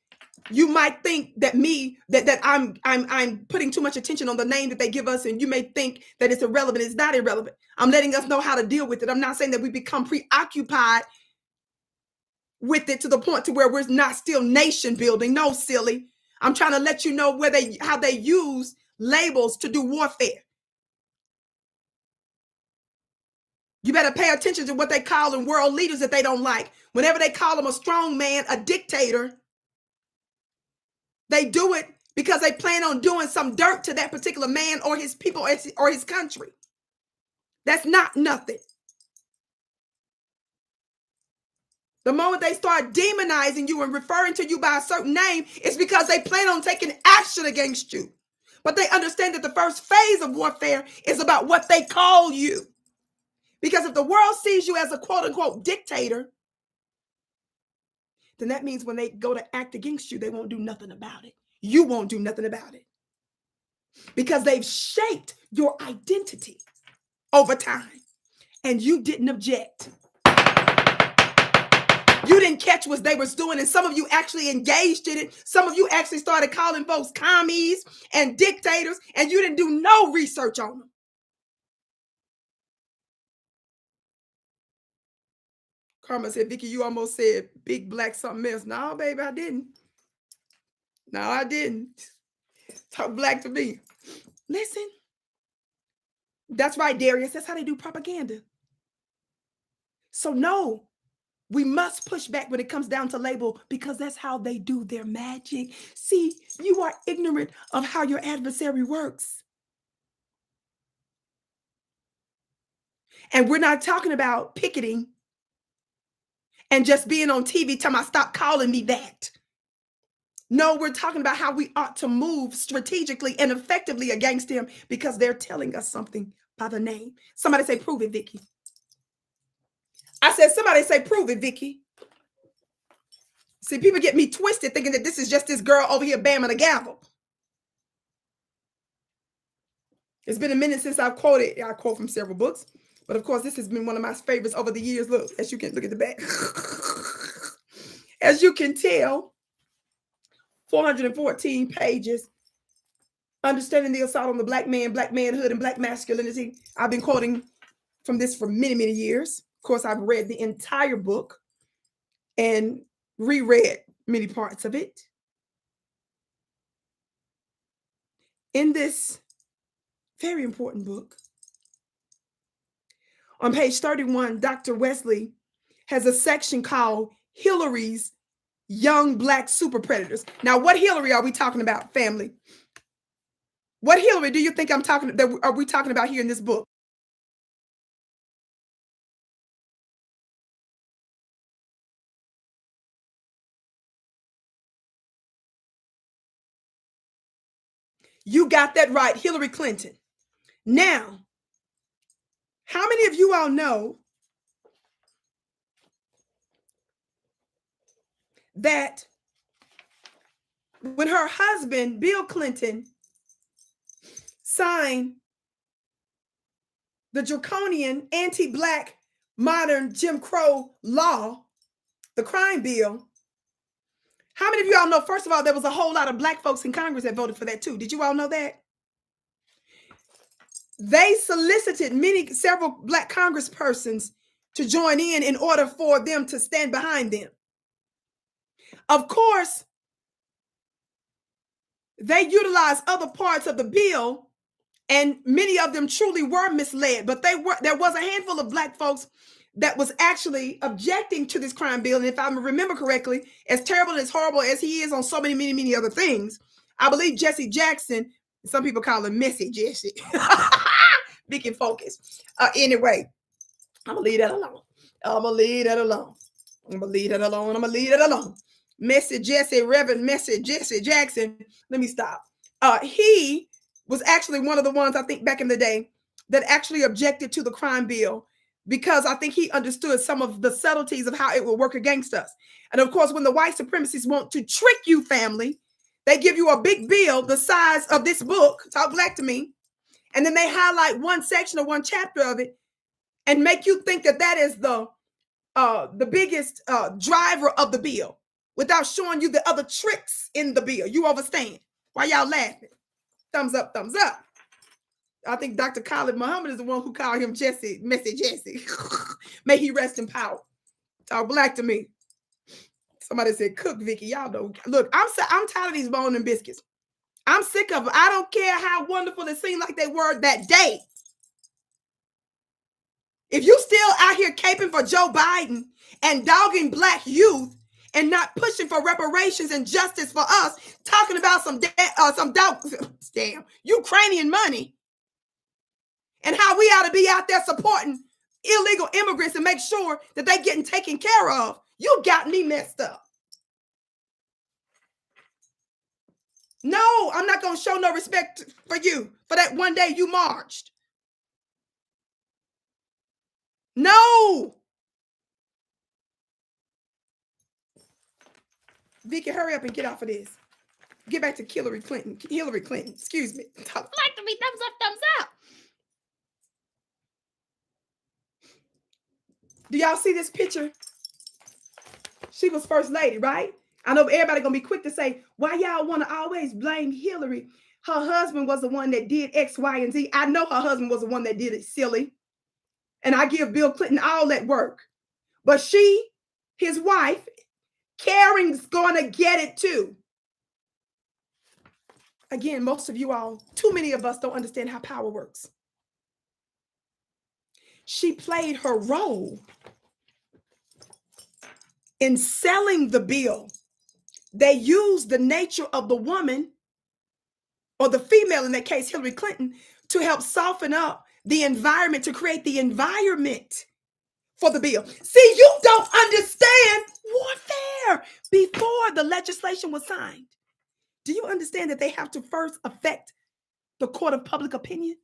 you might think that I'm putting too much attention on the name that they give us, and you may think that it's irrelevant. It's not irrelevant. I'm letting us know how to deal with it. I'm not saying that we become preoccupied with it to the point to where we're not still nation building. No, silly. I'm trying to let you know how they use labels to do warfare. You better pay attention to what they call in world leaders that they don't like. Whenever they call them a strong man, a dictator, they do it because they plan on doing some dirt to that particular man or his people or his country. That's not nothing. The moment they start demonizing you and referring to you by a certain name, it's because they plan on taking action against you. But they understand that the first phase of warfare is about what they call you. Because if the world sees you as a quote unquote dictator, then that means when they go to act against you, they won't do nothing about it. You won't do nothing about it. Because they've shaped your identity over time. And you didn't object. You didn't catch what they was doing. And some of you actually engaged in it. Some of you actually started calling folks commies and dictators. And you didn't do no research on them. Karma said, Vicki, you almost said big black something else. No, baby, I didn't. No, I didn't. Talk black to me. Listen. That's right, Darius. That's how they do propaganda. So no, we must push back when it comes down to label because that's how they do their magic. See, you are ignorant of how your adversary works. And we're not talking about picketing and just being on TV telling me, stop calling me that. No, we're talking about how we ought to move strategically and effectively against him because they're telling us something by the name. Somebody say, prove it, Vicki. I said, somebody say, prove it, Vicki. See, people get me twisted thinking that this is just this girl over here bamming a gavel. It's been a minute since I've quoted. I quote from several books. But of course, this has been one of my favorites over the years. Look, as you can look at the back. As you can tell, 414 pages. Understanding the assault on the black man, black manhood, and black masculinity. I've been quoting from this for many, many years. Of course, I've read the entire book and reread many parts of it. In this very important book, on page 31, Dr. Wesley has a section called Hillary's Young Black Super Predators. Now, what Hillary are we talking about, family? What Hillary do you think are we talking about here in this book? You got that right, Hillary Clinton. Now, how many of you all know that when her husband, Bill Clinton, signed the draconian anti-black modern Jim Crow law, the crime bill, how many of you all know, first of all, there was a whole lot of black folks in Congress that voted for that too. Did you all know that? They solicited several black congresspersons to join in order for them to stand behind them. Of course, they utilized other parts of the bill And many of them truly were misled, but there was a handful of Black folks that was actually objecting to this crime bill. And if I remember correctly, as terrible and as horrible as he is on so many, many, many other things, I believe Jesse Jackson, some people call him Messy Jesse. Vicki focus. Anyway, I'm going to leave that alone. I'm going to leave that alone. I'm going to leave that alone. I'm going to leave that alone. Messy Jesse, Reverend Messy Jesse Jackson. Let me stop. He was actually one of the ones, I think, back in the day that actually objected to the crime bill because I think he understood some of the subtleties of how it will work against us. And of course, when the white supremacists want to trick you, family, they give you a big bill the size of this book, Talk Black to Me, and then they highlight one section or one chapter of it and make you think that that is the biggest driver of the bill without showing you the other tricks in the bill. You understand? Why y'all laughing? Thumbs up, thumbs up. I think Dr. Khalid Muhammad is the one who called him Jesse, Messy Jesse. May he rest in power. Talk Black to Me. Somebody said, cook, Vicki. Y'all know. Look, I'm tired of these bone and biscuits. I'm sick of them. I don't care how wonderful it seemed like they were that day. If you still out here caping for Joe Biden and dogging Black youth and not pushing for reparations and justice for us, talking about some damn Ukrainian money and how we ought to be out there supporting illegal immigrants and make sure that they're getting taken care of, you got me messed up. No, I'm not going to show no respect for you for that one day you marched. No. Vicki, hurry up and get off of this. Get back to Hillary Clinton. Excuse me. Like to be thumbs up, thumbs up. Do y'all see this picture? She was first lady, right? I know everybody gonna be quick to say, why y'all want to always blame Hillary? Her husband was the one that did X, Y, and Z. I know her husband was the one that did it, silly. And I give Bill Clinton all that work. But she, his wife, Karen's gonna get it too. Again, most of you all, too many of us don't understand how power works. She played her role in selling the bill. They used the nature of the woman, or the female in that case, Hillary Clinton, to help soften up the environment, to create the environment for the bill. See, you don't understand warfare before the legislation was signed. Do you understand that they have to first affect the court of public opinion?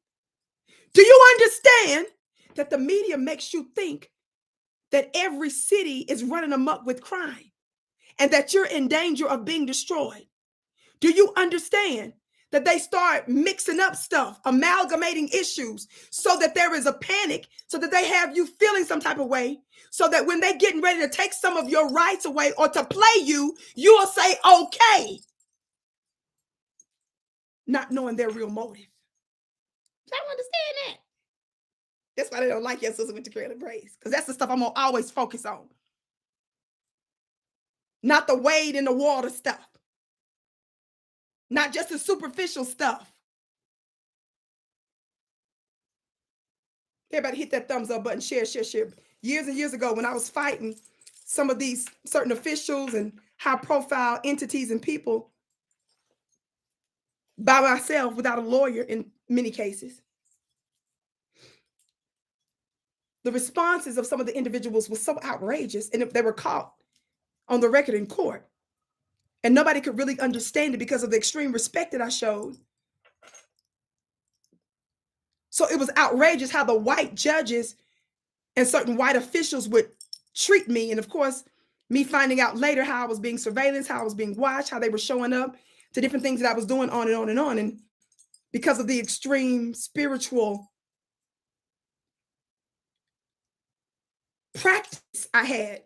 Do you understand that the media makes you think that every city is running amok with crime and that you're in danger of being destroyed? Do you understand that they start mixing up stuff, amalgamating issues so that there is a panic, so that they have you feeling some type of way, so that when they're getting ready to take some of your rights away or to play you, you will say, okay, not knowing their real motive. I don't understand that. That's why they don't like your sister with the creative praise, because that's the stuff I'm gonna always focus on. Not the wade in the water stuff. Not just the superficial stuff. Everybody hit that thumbs up button, share, share, share. Years and years ago, when I was fighting some of these certain officials and high profile entities and people by myself without a lawyer in many cases, the responses of some of the individuals was so outrageous, and if they were caught on the record in court, and nobody could really understand it because of the extreme respect that I showed. So it was outrageous how the white judges and certain white officials would treat me. And of course, me finding out later how I was being surveilled, how I was being watched, how they were showing up to different things that I was doing, on and on and on. And because of the extreme spiritual practice I had,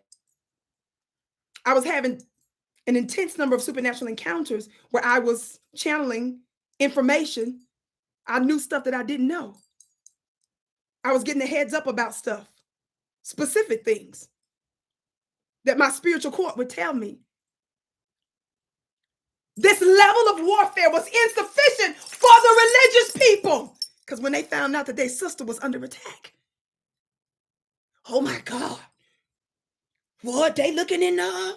I was having an intense number of supernatural encounters where I was channeling information. I knew stuff that I didn't know. I was getting a heads up about stuff, specific things that my spiritual court would tell me. This level of warfare was insufficient for the religious people. Because when they found out that their sister was under attack, oh my God, what they looking in her?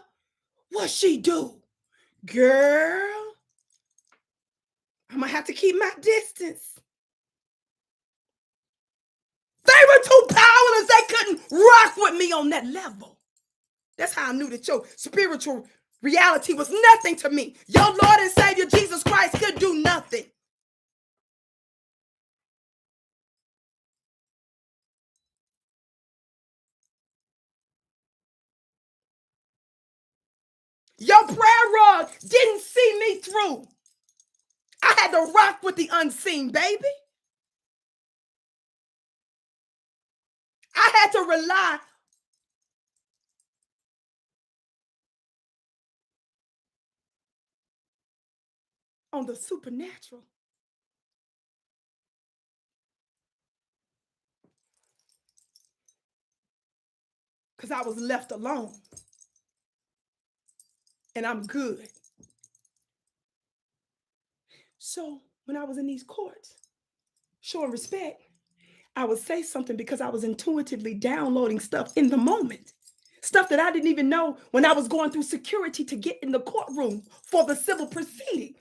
What she do? Girl, I'm gonna have to keep my distance. They were too powerless. They couldn't rock with me on that level. That's how I knew that your spiritual reality was nothing to me. Your Lord and Savior Jesus Christ could do nothing. Your prayer rod didn't see me through. I had to rock with the unseen, baby. I had to rely on the supernatural. Because I was left alone. And I'm good. So when I was in these courts, showing respect, I would say something because I was intuitively downloading stuff in the moment. Stuff that I didn't even know when I was going through security to get in the courtroom for the civil proceeding.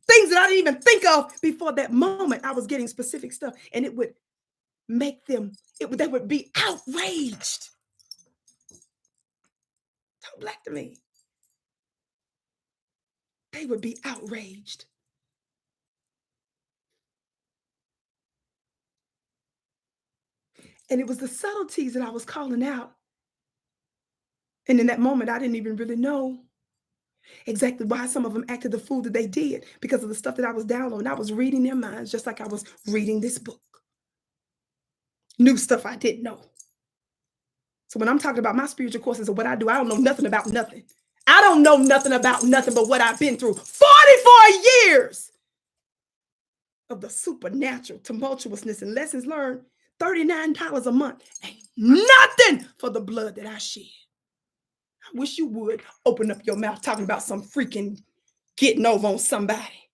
Things that I didn't even think of before that moment. I was getting specific stuff, and it would make them, they would be outraged. Talk black to me. They would be outraged. And it was the subtleties that I was calling out. And in that moment, I didn't even really know exactly why some of them acted the fool that they did because of the stuff that I was downloading. I was reading their minds just like I was reading this book. New stuff I didn't know. So when I'm talking about my spiritual courses or what I do, I don't know nothing about nothing. I don't know nothing about nothing but what I've been through. 44 years of the supernatural tumultuousness and lessons learned. $39 a month ain't nothing for the blood that I shed. I wish you would open up your mouth talking about some freaking getting over on somebody.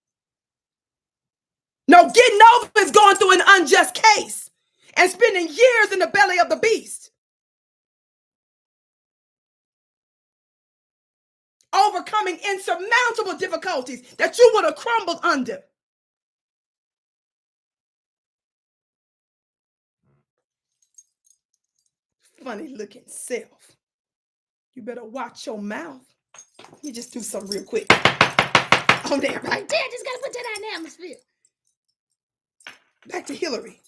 No, getting over is going through an unjust case and spending years in the belly of the beast. Overcoming insurmountable difficulties that you would have crumbled under. Funny looking self. You better watch your mouth. Let me just do something real quick. Oh, there, right there. Just got to put that out in the atmosphere. Back to Hillary.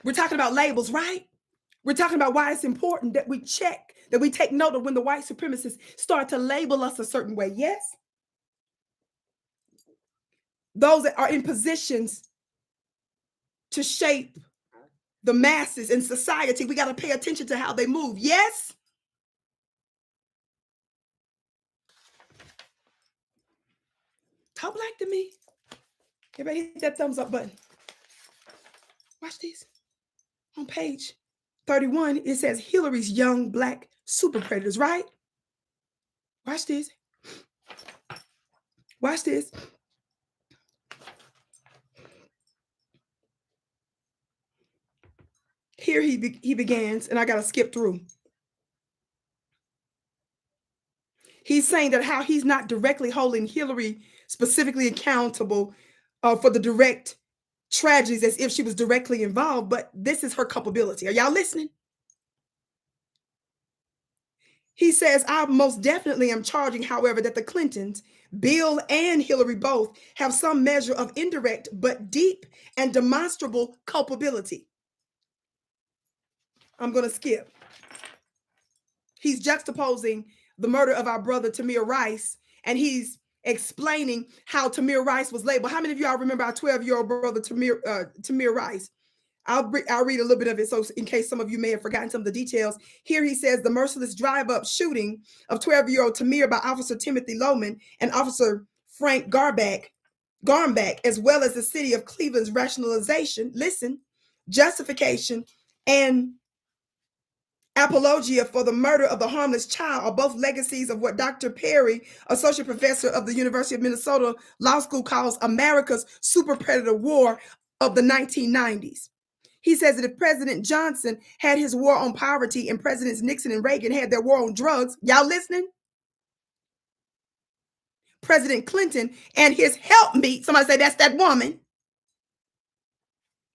We're talking about labels, right? We're talking about why it's important that we check, that we take note of when the white supremacists start to label us a certain way. Yes? Those that are in positions to shape the masses in society, we got to pay attention to how they move. Yes? Talk black to me. Everybody hit that thumbs up button. Watch this. On page 31, it says Hillary's young black super predators, right? Watch this. Watch this. Here he begins, and I got to skip through. He's saying that how he's not directly holding Hillary specifically accountable for the direct tragedies as if she was directly involved, but this is her culpability. Are y'all listening? He says, I most definitely am charging, however, that the Clintons, Bill and Hillary both, have some measure of indirect but deep and demonstrable culpability. I'm going to skip. He's juxtaposing the murder of our brother Tamir Rice, and he's explaining how Tamir Rice was labeled. How many of y'all remember our 12-year-old brother Tamir Rice? I'll read a little bit of it, so in case some of you may have forgotten some of the details. Here he says the merciless drive-up shooting of 12-year-old Tamir by Officer Timothy Lohman and Officer Frank Garmbach, as well as the city of Cleveland's rationalization, justification, and apologia for the murder of the harmless child are both legacies of what Dr. Perry, associate professor of the University of Minnesota Law School, calls America's super predator war of the 1990s. He says that if President Johnson had his war on poverty and Presidents Nixon and Reagan had their war on drugs, y'all listening? President Clinton and his helpmeet, somebody say that's that woman,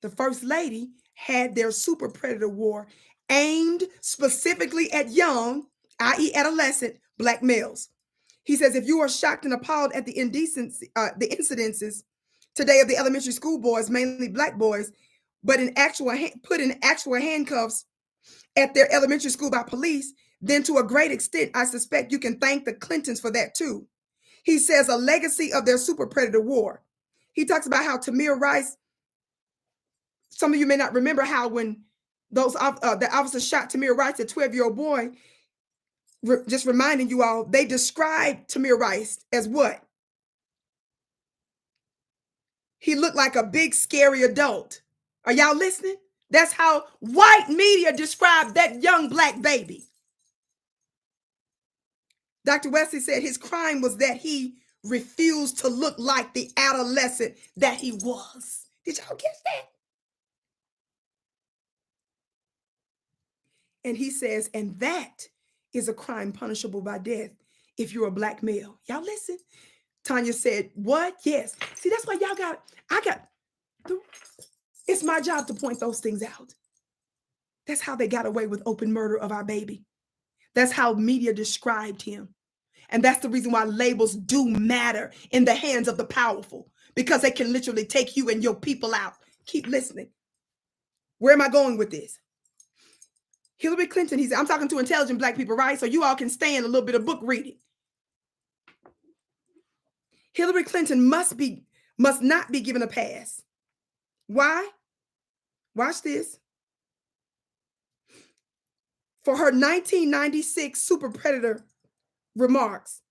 the First Lady, had their super predator war aimed specifically at young, i.e. adolescent, Black males. He says, if you are shocked and appalled at the incidences today of the elementary school boys, mainly Black boys, but put in actual handcuffs at their elementary school by police, then to a great extent, I suspect you can thank the Clintons for that too. He says a legacy of their super predator war. He talks about how Tamir Rice, some of you may not remember how when those the officers shot Tamir Rice, a 12-year-old boy, just reminding you all, they described Tamir Rice as what? He looked like a big, scary adult. Are y'all listening? That's how white media described that young Black baby. Dr. Wesley said his crime was that he refused to look like the adolescent that he was. Did y'all catch that? And he says, and that is a crime punishable by death if you're a Black male. Y'all listen. Tanya said, what? Yes. See, that's why y'all it's my job to point those things out. That's how they got away with open murder of our baby. That's how media described him. And that's the reason why labels do matter in the hands of the powerful, because they can literally take you and your people out. Keep listening. Where am I going with this? Hillary Clinton, he said, I'm talking to intelligent Black people, right? So you all can stand a little bit of book reading. Hillary Clinton must not be given a pass. Why? Watch this. For her 1996 super predator remarks,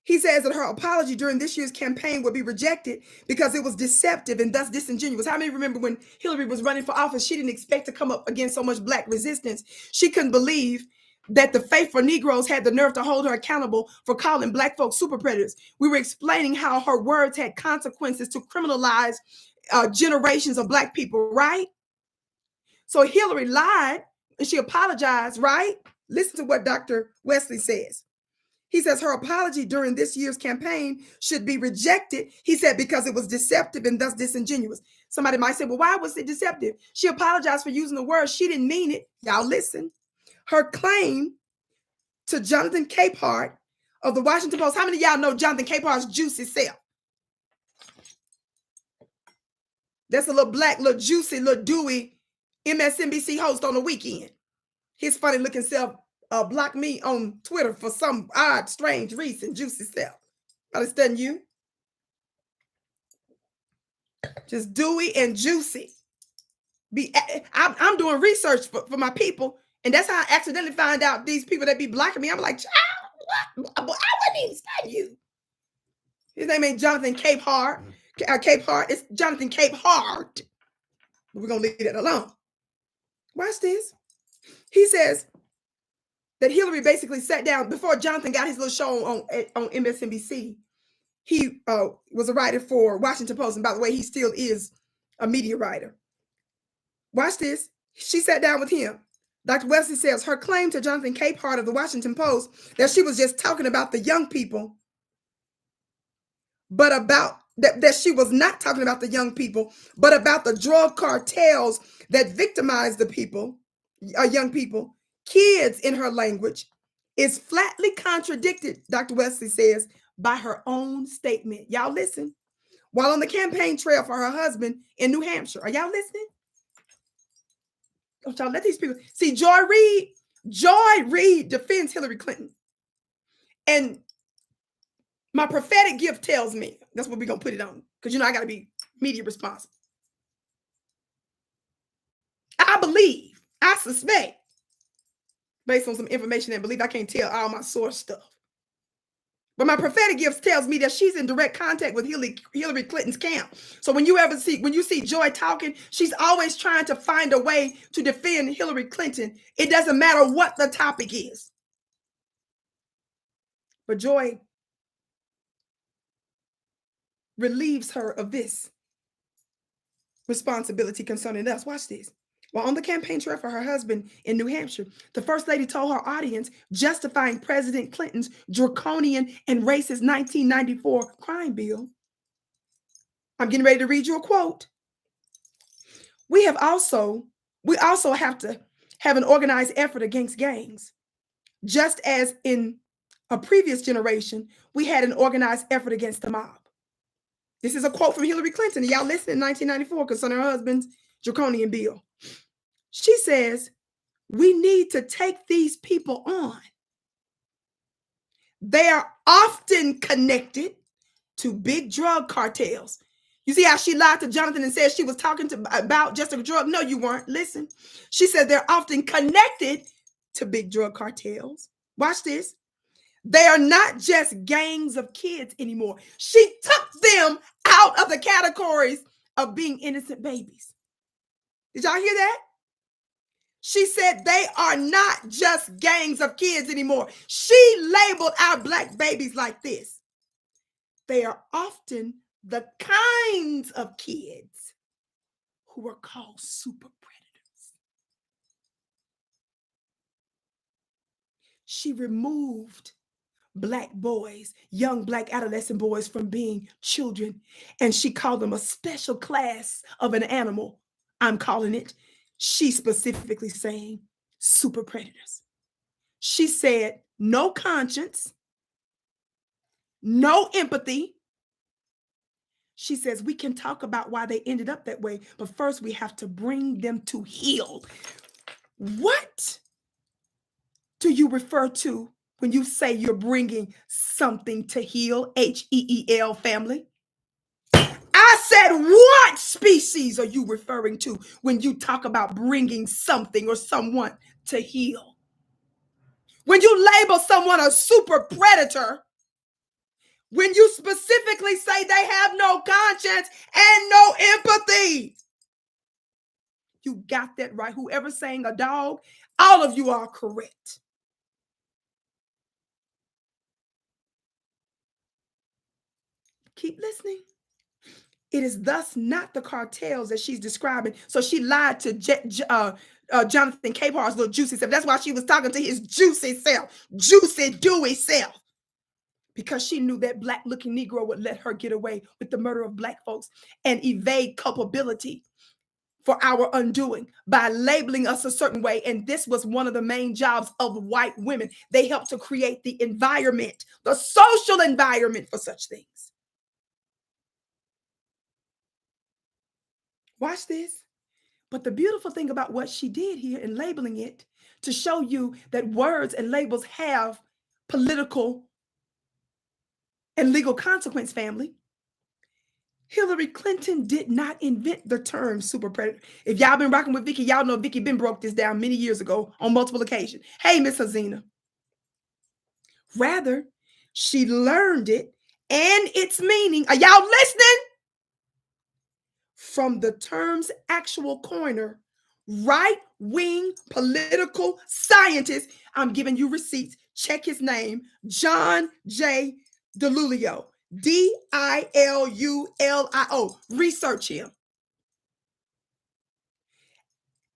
he says that her apology during this year's campaign would be rejected because it was deceptive and thus disingenuous. How many remember when Hillary was running for office, she didn't expect to come up against so much Black resistance. She couldn't believe that the faithful Negroes had the nerve to hold her accountable for calling Black folks super predators. We were explaining how her words had consequences to criminalize generations of Black people, right? So Hillary lied and she apologized, right? Listen to what Dr. Wesley says. He says her apology during this year's campaign should be rejected. He said because it was deceptive and thus disingenuous. Somebody might say, well, why was it deceptive? She apologized for using the word. She didn't mean it. Y'all listen. Her claim to Jonathan Capehart of the Washington Post. How many of y'all know Jonathan Capehart's juicy self? That's a little Black, little juicy, little dewy MSNBC host on the weekend. His funny looking self blocked me on Twitter for some odd, strange reason. Juicy self. Understand you? Just dewy and juicy. I'm doing research for my people, and that's how I accidentally find out these people that be blocking me. I'm like, child, what? I wouldn't even study you. His name ain't Jonathan Capehart. Capehart. It's Jonathan Capehart. We're gonna leave that alone. Watch this. He says that Hillary basically sat down before Jonathan got his little show on MSNBC. He was a writer for Washington Post. And by the way, he still is a media writer. Watch this. She sat down with him. Dr. Wesley says her claim to Jonathan Capehart of the Washington Post that she was just talking about the young people, but about that she was not talking about the young people, but about the drug cartels that victimize the people, young people, kids in her language, is flatly contradicted, Dr. Wesley says, by her own statement. Y'all listen. While on the campaign trail for her husband in New Hampshire. Are y'all listening? Don't y'all let these people see. Joy Reid defends Hillary Clinton. And my prophetic gift tells me, that's what we're going to put it on. Because, you know, I got to be media responsible. I believe, I suspect, based on some information and belief, I can't tell all my source stuff. But my prophetic gifts tells me that she's in direct contact with Hillary Clinton's camp. So when you see Joy talking, she's always trying to find a way to defend Hillary Clinton. It doesn't matter what the topic is. But Joy relieves her of this responsibility concerning us. Watch this. While on the campaign trail for her husband in New Hampshire, the First Lady told her audience justifying President Clinton's draconian and racist 1994 crime bill. I'm getting ready to read you a quote. We also have to have an organized effort against gangs. Just as in a previous generation, we had an organized effort against the mob. This is a quote from Hillary Clinton. Y'all listened in 1994 concerning her husband's draconian bill. She says, we need to take these people on. They are often connected to big drug cartels. You see how she lied to Jonathan and said she was talking about just a drug? No, you weren't. Listen. She said they're often connected to big drug cartels. Watch this. They are not just gangs of kids anymore. She took them out of the categories of being innocent babies. Did y'all hear that? She said they are not just gangs of kids anymore. She labeled our black babies like this. They are often the kinds of kids who are called super predators. She removed black boys, young black adolescent boys, from being children, and she called them a special class of an animal. I'm calling it. She's specifically saying super predators. She said no conscience, no empathy. She says we can talk about why they ended up that way, but first we have to bring them to heal. What do you refer to when you say you're bringing something to heal? HEEL, family. I said, what species are you referring to when you talk about bringing something or someone to heal? When you label someone a super predator, when you specifically say they have no conscience and no empathy, you got that right. Whoever's saying a dog, all of you are correct. Keep listening. It is thus not the cartels that she's describing. So she lied to Jonathan Capehar's little juicy self. That's why she was talking to his juicy self, juicy, dewy self. Because she knew that black-looking Negro would let her get away with the murder of black folks and evade culpability for our undoing by labeling us a certain way. And this was one of the main jobs of white women. They helped to create the environment, the social environment for such things. Watch this. But the beautiful thing about what she did here in labeling it, to show you that words and labels have political and legal consequence, family. Hillary Clinton did not invent the term super predator. If y'all been rocking with Vicki, y'all know Vicki been broke this down many years ago on multiple occasions. Hey, Miss Hazina. Rather, she learned it and its meaning. Are y'all listening? From the term's actual coiner, right-wing political scientist. I'm giving you receipts. Check his name, John J. Dillard. Dillulio. Research him.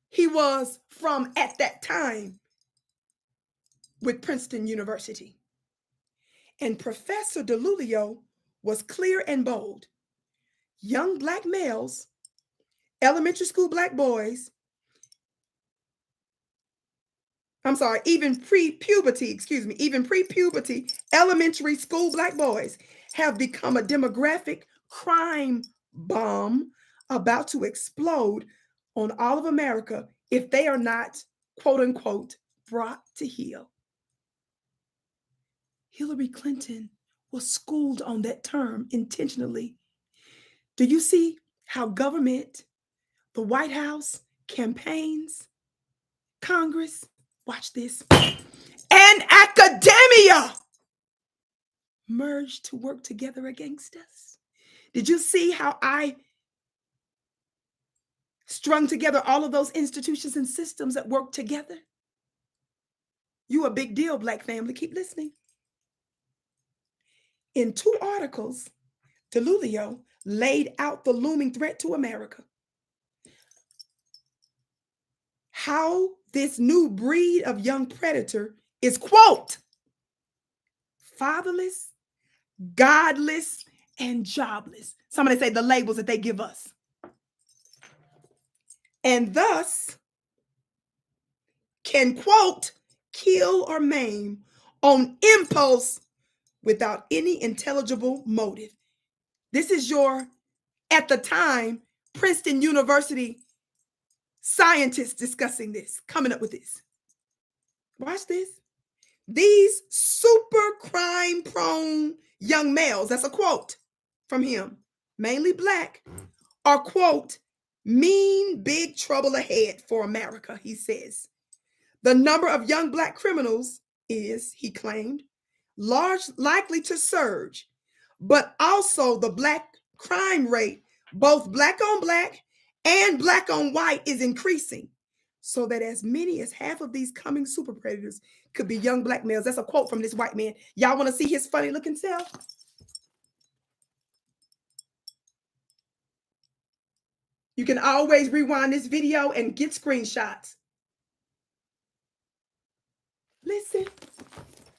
He was from, at that time, with Princeton University. And Professor Dillard was clear and bold. Young black males, elementary school black boys, even pre-puberty, elementary school black boys have become a demographic crime bomb about to explode on all of America if they are not, quote unquote, brought to heel. Hillary Clinton was schooled on that term intentionally. Do you see how government, the White House, campaigns, Congress, watch this, and academia merged to work together against us? Did you see how I strung together all of those institutions and systems that work together? You a big deal, Black family. Keep listening. In 2 articles, DeLulio laid out the looming threat to America. How this new breed of young predator is, quote, fatherless, godless, and jobless. Somebody say the labels that they give us. And thus can, quote, kill or maim on impulse without any intelligible motive. This is your, at the time, Princeton University scientists discussing this, coming up with this. Watch this. These super crime prone young males, that's a quote from him, mainly Black, are, quote, mean big trouble ahead for America, he says. The number of young Black criminals is, he claimed, likely to surge, but also the Black crime rate, both Black on Black and Black on white, is increasing, so that as many as half of these coming super predators could be young Black males. That's a quote from this white man. Y'all want to see his funny looking self? You can always rewind this video and get screenshots. Listen,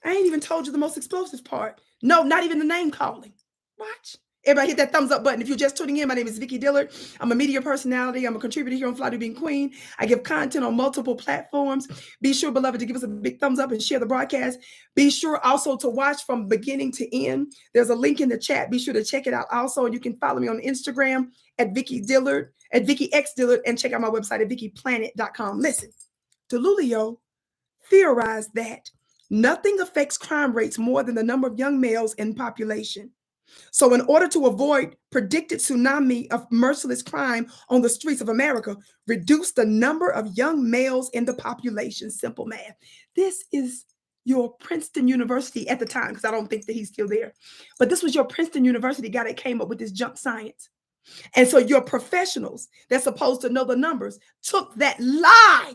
I ain't even told you the most explosive part. No, not even the name calling. Watch. Everybody hit that thumbs up button. If you're just tuning in, my name is Vicki Dillard. I'm a media personality. I'm a contributor here on Fly to Being Queen. I give content on multiple platforms. Be sure, beloved, to give us a big thumbs up and share the broadcast. Be sure also to watch from beginning to end. There's a link in the chat. Be sure to check it out also. And you can follow me on Instagram at Vicki Dillard, at Vicki X Dillard, and check out my website at VickiPlanet.com. Listen, DeLulio theorized that nothing affects crime rates more than the number of young males in population. So in order to avoid predicted tsunami of merciless crime on the streets of America, reduce the number of young males in the population. Simple math. This is your Princeton University at the time, because I don't think that he's still there. But this was your Princeton University guy that came up with this junk science. And so your professionals that's supposed to know the numbers took that lie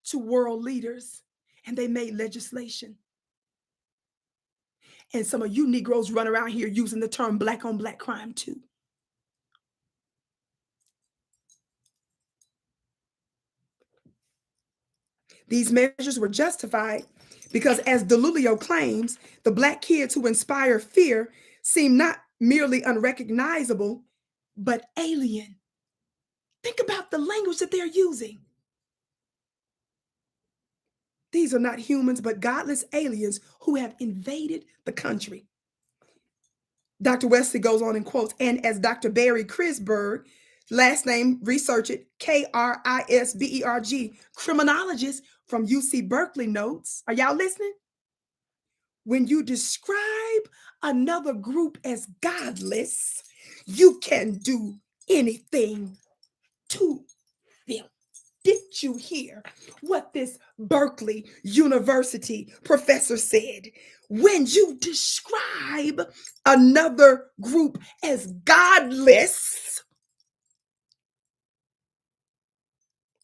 to world leaders, and they made legislation. And some of you Negroes run around here using the term Black on Black crime too. These measures were justified because, as DeLulio claims, the Black kids who inspire fear seem not merely unrecognizable, but alien. Think about the language that they're using. These are not humans, but godless aliens who have invaded the country. Dr. Wesley goes on and quotes, and as Dr. Barry Krisberg, last name, research it, Krisberg, criminologist from UC Berkeley, notes, are y'all listening? When you describe another group as godless, you can do anything to them. Did you hear what this Berkeley University professor said? When you describe another group as godless,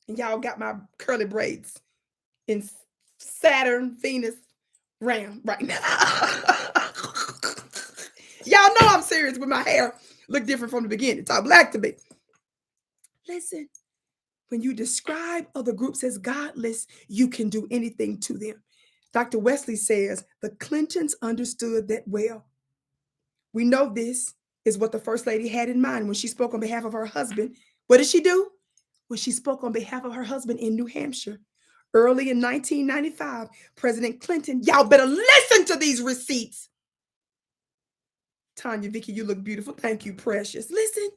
and y'all got my curly braids in Saturn, Venus, Ram right now. Y'all know I'm serious with my hair. Look different from the beginning. Talk Black to me. Listen. When you describe other groups as godless, you can do anything to them. Dr. Wesley says the Clintons understood that well. We know this is what the First Lady had in mind when she spoke on behalf of her husband. What did she do? When she spoke on behalf of her husband in New Hampshire. Early in 1995, President Clinton, y'all better listen to these receipts. Tanya, Vicki, you look beautiful. Thank you, precious. Listen,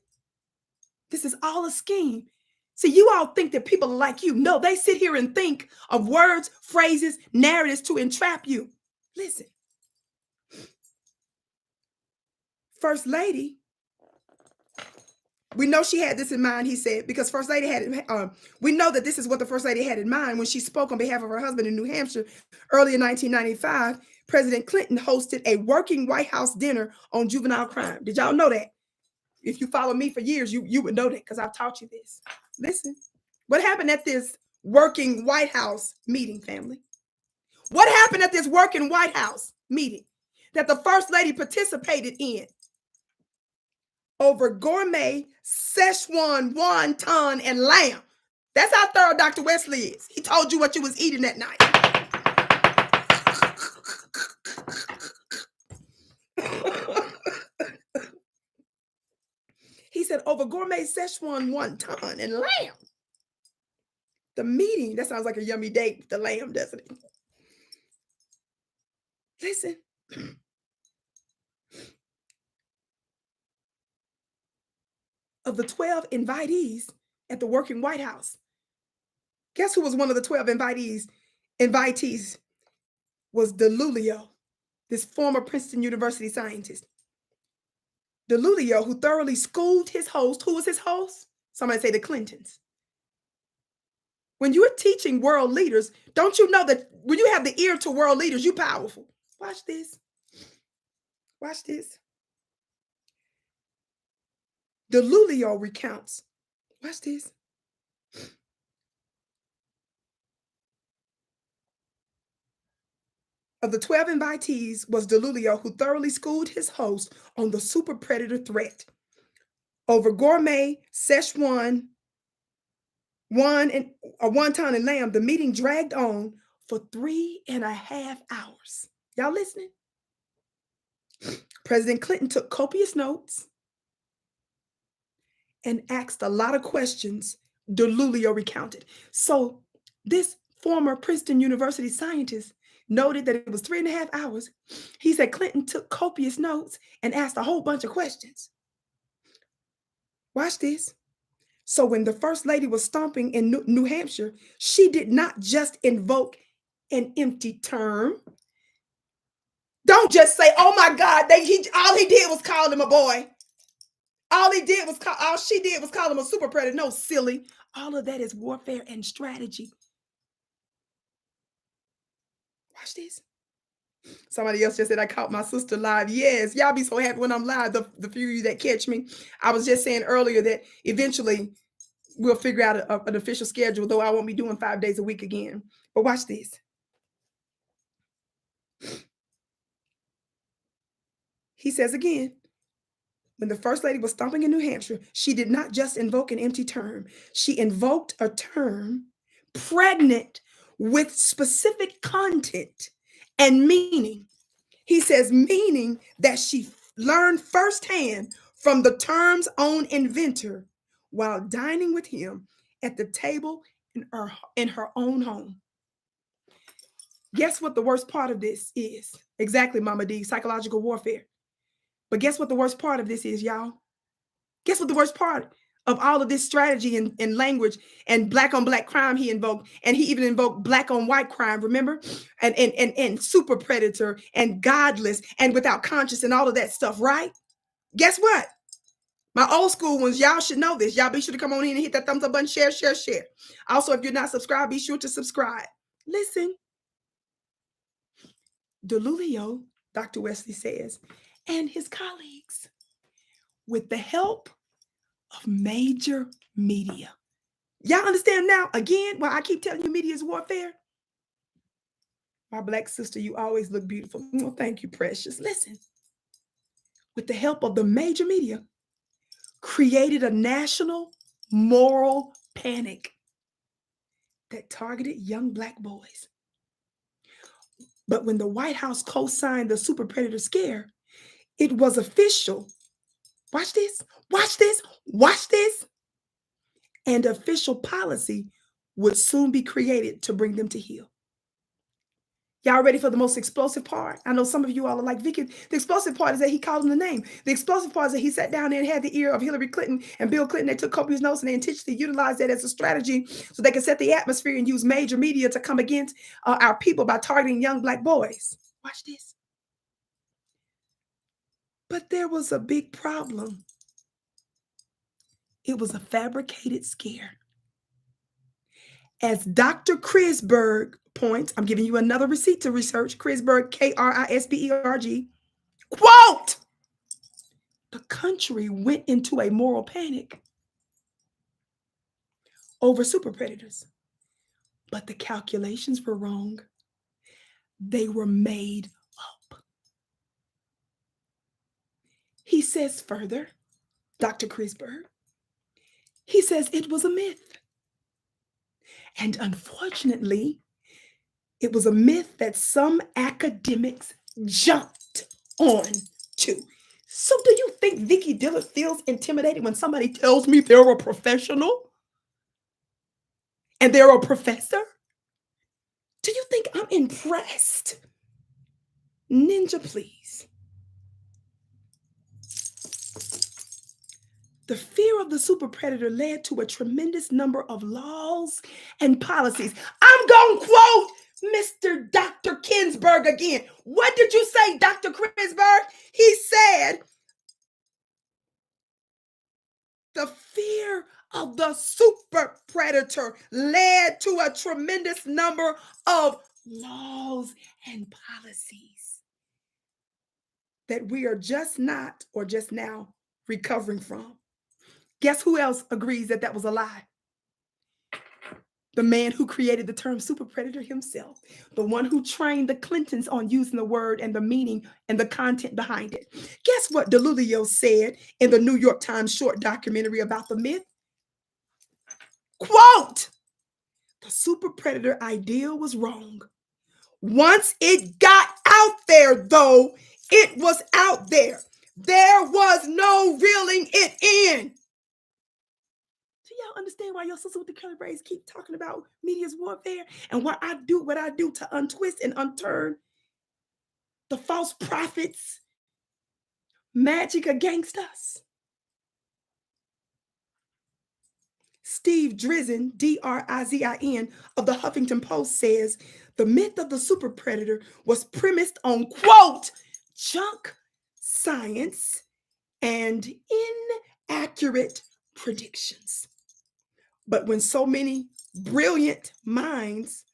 this is all a scheme. See, you all think that people are like you. No, they sit here and think of words, phrases, narratives to entrap you. Listen. First Lady We know she had this in mind, he said, because First Lady had it. We know that this is what the First Lady had in mind when she spoke on behalf of her husband in New Hampshire early in 1995. President Clinton hosted a working White House dinner on juvenile crime. Did y'all know that? If you follow me for years, you would know that because I've taught you this. Listen, what happened at this working White House meeting, family? What happened at this working White House meeting that the First Lady participated in over gourmet Szechuan wonton and lamb? That's how thorough Dr. Wesley is. He told you what you was eating that night. He said over gourmet Szechuan wonton and lamb. The meeting, that sounds like a yummy date with the lamb, doesn't it? Listen. Of the 12 invitees at the working White House, guess who was one of the 12 invitees? Invitees was DeLulio, this former Princeton University scientist. DeLulio, who thoroughly schooled his host. Who was his host? Somebody say the Clintons. When you're teaching world leaders, don't you know that when you have the ear to world leaders, you're powerful? Watch this. Watch this. DeLulio recounts. Watch this. Of the 12 invitees was DeLulio, who thoroughly schooled his host on the super predator threat. Over gourmet Szechuan wonton and lamb, the meeting dragged on for 3.5 hours. Y'all listening? President Clinton took copious notes and asked a lot of questions. DeLulio recounted. So this former Princeton University scientist noted that it was 3.5 hours. He said Clinton took copious notes and asked a whole bunch of questions. Watch this. So when the First Lady was stomping in New Hampshire, she did not just invoke an empty term. Don't just say, "Oh my God!" All he did was call him a boy. All she did was call him a super predator. No, silly. All of that is warfare and strategy. Watch this. Somebody else just said, I caught my sister live. Yes, y'all be so happy when I'm live, the few of you that catch me. I was just saying earlier that eventually we'll figure out an official schedule, though I won't be doing 5 days a week again. But watch this. He says again, when the First Lady was stomping in New Hampshire, she did not just invoke an empty term. She invoked a term pregnant with specific content and meaning. He says, meaning that she learned firsthand from the term's own inventor while dining with him at the table in her own home. Guess what the worst part of this is? Exactly, Mama D, psychological warfare. But guess what the worst part of this is, y'all? Guess what the worst part of all of this strategy and language and black on black crime he invoked, and he even invoked black on white crime, remember? And super predator and godless and without conscience and all of that stuff, right? Guess what? My old school ones, y'all should know this. Y'all be sure to come on in and hit that thumbs up button, share. Also, if you're not subscribed, be sure to subscribe. Listen. DeLulio, Dr. Wesley says, and his colleagues, with the help of major media. Y'all understand now, again, why I keep telling you media is warfare? My black sister, you always look beautiful. Well, thank you, precious. Listen, with the help of the major media, created a national moral panic that targeted young black boys. But when the White House co-signed the super predator scare, it was official. Watch this, watch this, watch this. And official policy would soon be created to bring them to heel. Y'all ready for the most explosive part? I know some of you all are like, Vicki, the explosive part is that he called him the name. The explosive part is that he sat down there and had the ear of Hillary Clinton and Bill Clinton. They took copious notes and they intentionally utilized that as a strategy so they could set the atmosphere and use major media to come against our people by targeting young black boys. Watch this. But there was a big problem. It was a fabricated scare. As Dr. Krisberg points, I'm giving you another receipt to research, Krisberg, Krisberg, quote, the country went into a moral panic over super predators, but the calculations were wrong. They were made up. He says further, Dr. Krisberg, he says it was a myth. And unfortunately, it was a myth that some academics jumped on to. So do you think Vicki Dillard feels intimidated when somebody tells me they're a professional and they're a professor? Do you think I'm impressed? Ninja, please. The fear of the super predator led to a tremendous number of laws and policies. I'm going to quote Mr. Dr. Kinsberg again. What did you say, Dr. Kinsberg? He said, the fear of the super predator led to a tremendous number of laws and policies that we are just not or just now recovering from. Guess who else agrees that that was a lie? The man who created the term super predator himself, the one who trained the Clintons on using the word and the meaning and the content behind it. Guess what DeLulio said in the New York Times short documentary about the myth? Quote, the super predator idea was wrong. Once it got out there, though, it was out there. There was no reeling it in. Do y'all understand why your sister with the curly braids keep talking about media's warfare and why I do what I do to untwist and unturn the false prophets' magic against us? Steve Drizin, Drizin, of the Huffington Post says the myth of the super predator was premised on, quote, junk science and inaccurate predictions. But when so many brilliant minds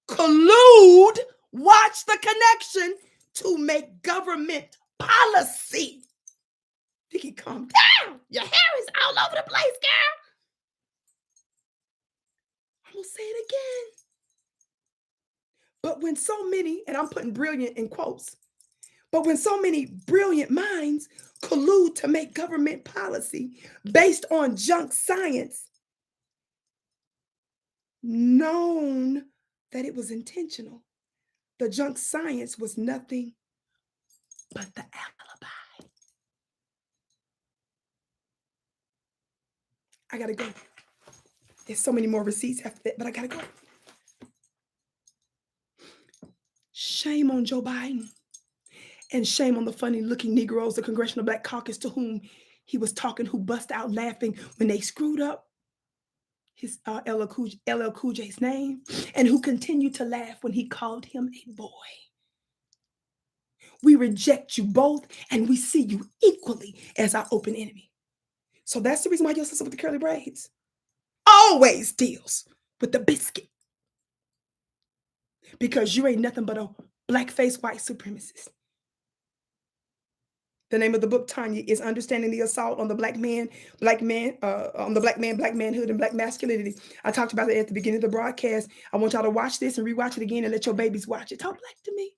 collude, watch the connection to make government policy. Vicki, calm down. Your hair is all over the place, girl. I'm going to say it again. But when so many, and I'm putting brilliant in quotes, but when so many brilliant minds collude to make government policy based on junk science, known that it was intentional, the junk science was nothing but the alibi. I gotta go. There's so many more receipts after that, but I gotta go. Shame on Joe Biden. And shame on the funny-looking Negroes, the Congressional Black Caucus, to whom he was talking, who bust out laughing when they screwed up his LL Cool J's name, and who continued to laugh when he called him a boy. We reject you both, and we see you equally as our open enemy. So that's the reason why your sister with the curly braids always deals with the biscuit. Because you ain't nothing but a black-faced white supremacist. The name of the book, Tanya, is Understanding the Assault on the Black Manhood and Black Masculinity. I talked about it at the beginning of the broadcast. I want y'all to watch this and rewatch it again and let your babies watch it. Talk black to me.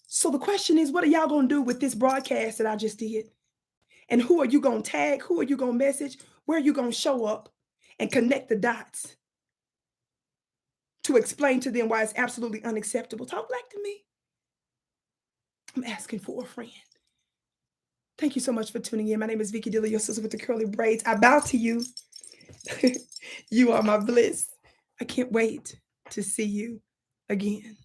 So the question is, what are y'all going to do with this broadcast that I just did? And who are you going to tag? Who are you going to message? Where are you going to show up and connect the dots to explain to them why it's absolutely unacceptable? Talk black to me. I'm asking for a friend. Thank you so much for tuning in. My name is Vicki Dillard, your sister with the curly braids. I bow to you. You are my bliss. I can't wait to see you again.